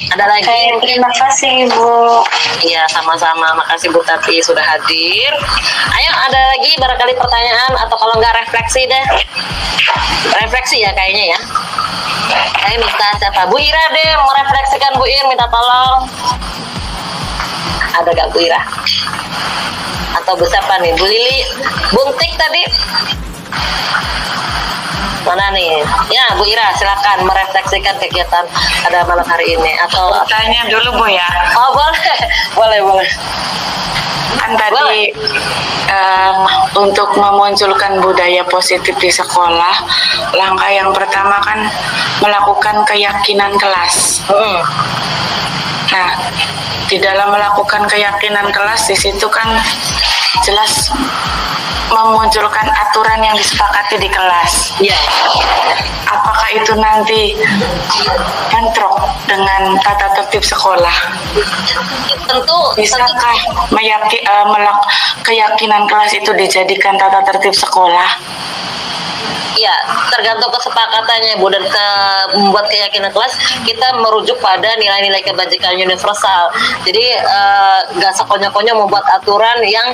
Ada lagi? Terima kasih Ibu. Iya, sama-sama. Makasih Bu Tati sudah hadir. Ayo, ada lagi barangkali pertanyaan, atau kalau nggak refleksi deh. Refleksi ya kayaknya ya. Saya minta siapa? Bu Ira deh, merefleksikan Bu Ir, minta tolong. Ada gak Bu Ira? Atau Bu siapa nih? Bu Lili, Buntik tadi. Mana nih? Ya, Bu Ira, silakan merefleksikan kegiatan pada malam hari ini. Atau Tanya dulu Bu ya. oh boleh. Kan tadi untuk memunculkan budaya positif di sekolah, langkah yang pertama kan melakukan keyakinan kelas. Nah, di dalam melakukan keyakinan kelas, di situ kan jelas memunculkan aturan yang disepakati di kelas. ya, Apakah itu nanti bentrok dengan tata tertib sekolah? tentu Bisakah keyakinan kelas itu dijadikan tata tertib sekolah? ya, tergantung kesepakatannya Bu, dan membuat keyakinan kelas kita merujuk pada nilai-nilai kebajikan universal. Jadi nggak sekonyong-konyong membuat aturan yang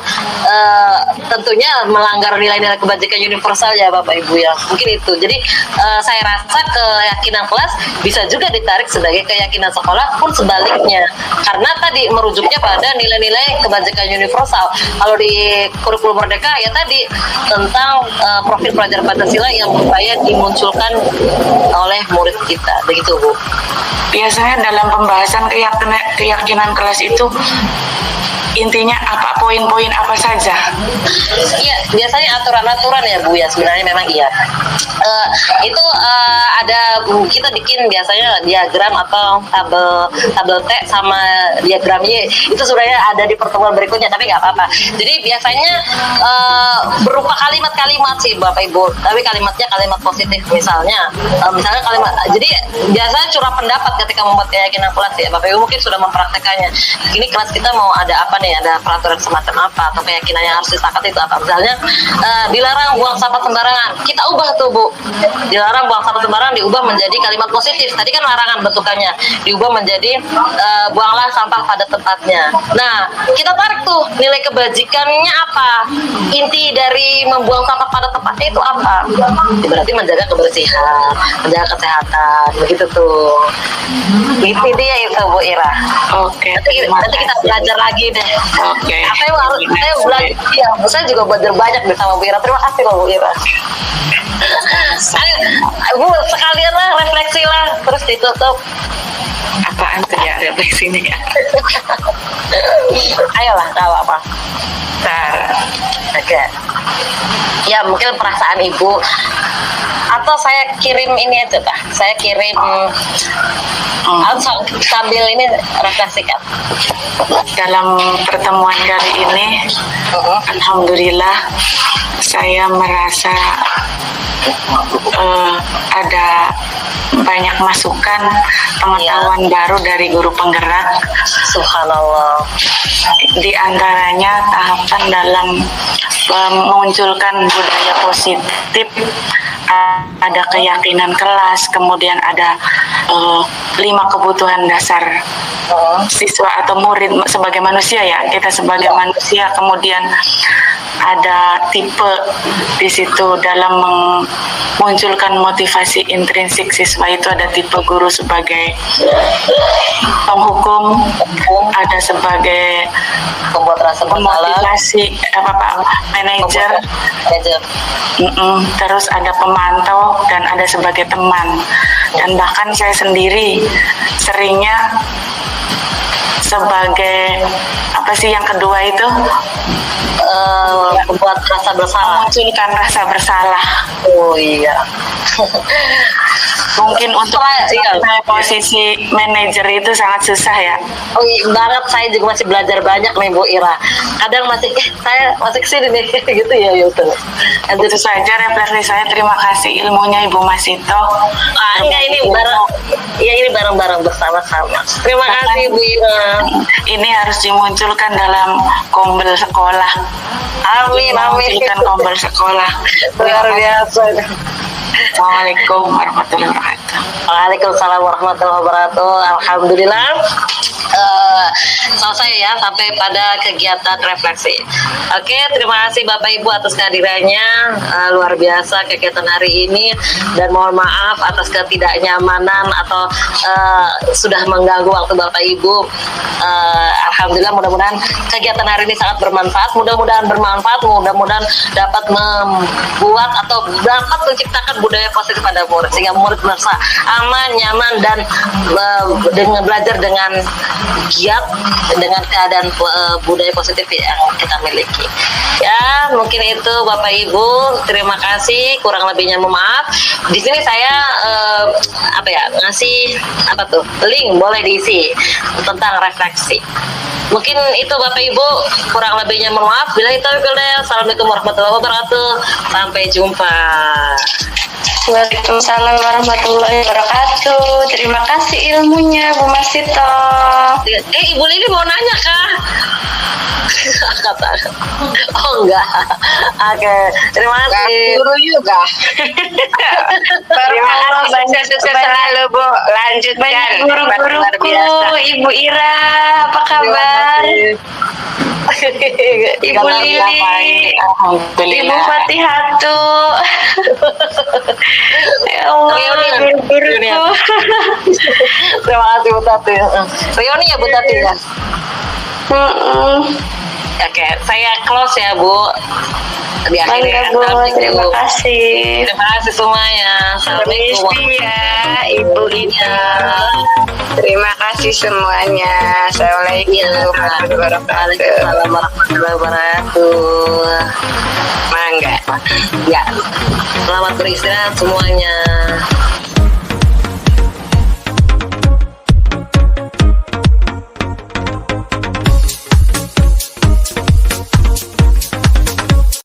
tentunya melanggar nilai-nilai kebajikan universal ya Bapak Ibu ya. Mungkin itu. Jadi saya rasa keyakinan kelas bisa juga ditarik sebagai keyakinan sekolah, pun sebaliknya. Karena tadi merujuknya pada nilai-nilai kebajikan universal. Kalau di kurikulum Merdeka ya tadi tentang profil pelajar Pancasila yang berupaya dimunculkan oleh murid kita, begitu Bu. Biasanya dalam pembahasan keyakinan kelas itu intinya apa, poin-poin apa saja? Iya, biasanya aturan-aturan ya Bu ya, sebenarnya memang iya. Itu ada, kita bikin biasanya diagram atau tabel T sama diagram Y. Itu sebenarnya ada di pertemuan berikutnya, tapi nggak apa-apa. Jadi biasanya berupa kalimat-kalimat sih Bapak Ibu, tapi kalimatnya kalimat positif. Misalnya kalimat, jadi biasanya curah pendapat ketika membuat keyakinan kelas ya Bapak Ibu, mungkin sudah mempraktekannya. Ini kelas kita mau ada apa nih, ada peraturan semacam apa, atau keyakinan yang harus disepakati itu apa. Misalnya dilarang buang sampah sembarangan, kita ubah tuh Bu, dilarang buang sampah sembarangan diubah menjadi kalimat positif. Tadi kan larangan bentukannya, diubah menjadi buanglah sampah pada tempatnya. Nah, kita tarik tuh nilai kebajikannya apa, inti dari membuang sampah pada tempatnya itu apa. Berarti menjaga kebersihan, menjaga kesehatan, begitu tuh. Itu dia itu Bu Ira. Oke. Nanti kita belajar lagi deh. Oke. Saya belajar, ya, saya juga belajar banyak deh sama Bu Ira. Terima kasih loh Bu Ira. Ayo, Bu, sekalian lah refleksi lah, terus ditutup. Apaan tuh ya refleksinya ya? Ayolah, kalau apa? Bentar. Oke. Ya mungkin perasaan ibu. Atau saya kirim ini aja, Pak. Saya kirim sambil ini refleksikan. Dalam pertemuan kali ini, alhamdulillah saya merasa ada banyak masukan pengetahuan baru dari guru penggerak. Subhanallah. Di antaranya tahapan dalam memunculkan budaya positif, ada keyakinan kelas, kemudian ada 5 kebutuhan dasar siswa atau murid sebagai manusia ya, kita sebagai manusia, kemudian ada tipe di situ dalam memunculkan motivasi intrinsik siswa itu, ada tipe guru sebagai penghukum, ada sebagai Membuat rasa bersalah. motivasi manajer, Manajer. terus ada pemantau dan ada sebagai teman, dan bahkan saya sendiri seringnya sebagai apa sih yang kedua itu, Membuat rasa bersalah. memunculkan rasa bersalah. Oh iya. Mungkin untuk Iya. posisi manajer itu sangat susah ya. Oh iya banget, saya juga masih belajar banyak nih Bu Ira. Kadang masih saya masih kesini nih gitu ya betul. Itu saja refleksi saya. Terima kasih ilmunya Ibu Masito. Enggak ini bareng. Ya ini bareng-bareng bersama-sama. Terima kasih Bu Ira. Ini harus dimunculkan dalam kombel sekolah. Amin amin. Memunculkan kombel sekolah. Luar biasa. Assalamualaikum warahmatullahi wabarakatuh. Waalaikumsalam warahmatullahi wabarakatuh. Alhamdulillah. Selesai ya sampai pada kegiatan refleksi. Oke, terima kasih Bapak Ibu atas kehadirannya. Luar biasa kegiatan hari ini, dan mohon maaf atas ketidaknyamanan atau sudah mengganggu waktu Bapak Ibu. Alhamdulillah, mudah-mudahan kegiatan hari ini sangat bermanfaat. Mudah-mudahan bermanfaat, mudah-mudahan dapat membuat atau dapat menciptakan budaya positif pada murid, sehingga murid merasa aman, nyaman, dan dengan belajar dengan giat dengan keadaan budaya positif yang kita miliki. Ya, mungkin itu Bapak Ibu. Terima kasih. Kurang lebihnya mohon maaf. Di sini saya ngasih link boleh diisi tentang refleksi. Mungkin itu Bapak Ibu, kurang lebihnya mohon maaf. Bila itu Assalamualaikum warahmatullahi wabarakatuh. Sampai jumpa. Waalaikumsalam warahmatullahi wabarakatuh. Terima kasih ilmunya Bu Masito. Ibu Lili mau nanya kah? Kata, oh enggak. Oke, terima kasih. Guru juga. Terima kasih Sukses selalu Bu. Lanjutkan. banyak guru-guruku. Ibu Ira, apa kabar? Ibu Lili, Ibu Fatihatu. Ya Allah, guru-guruku. Terima kasih Bu Tati. Rioni ya Bu Tati ya. Oke, saya close ya Bu. Di akhir Bangga Bu, terima kasih. Terima kasih semuanya. Assalamualaikum. Ya, Ibu Ida. Terima kasih semuanya. Assalamualaikum warahmatullahi wabarakatuh. Waalaikumsalam warahmatullahi wabarakatuh. Mangga. Ya, selamat beristirahat semuanya.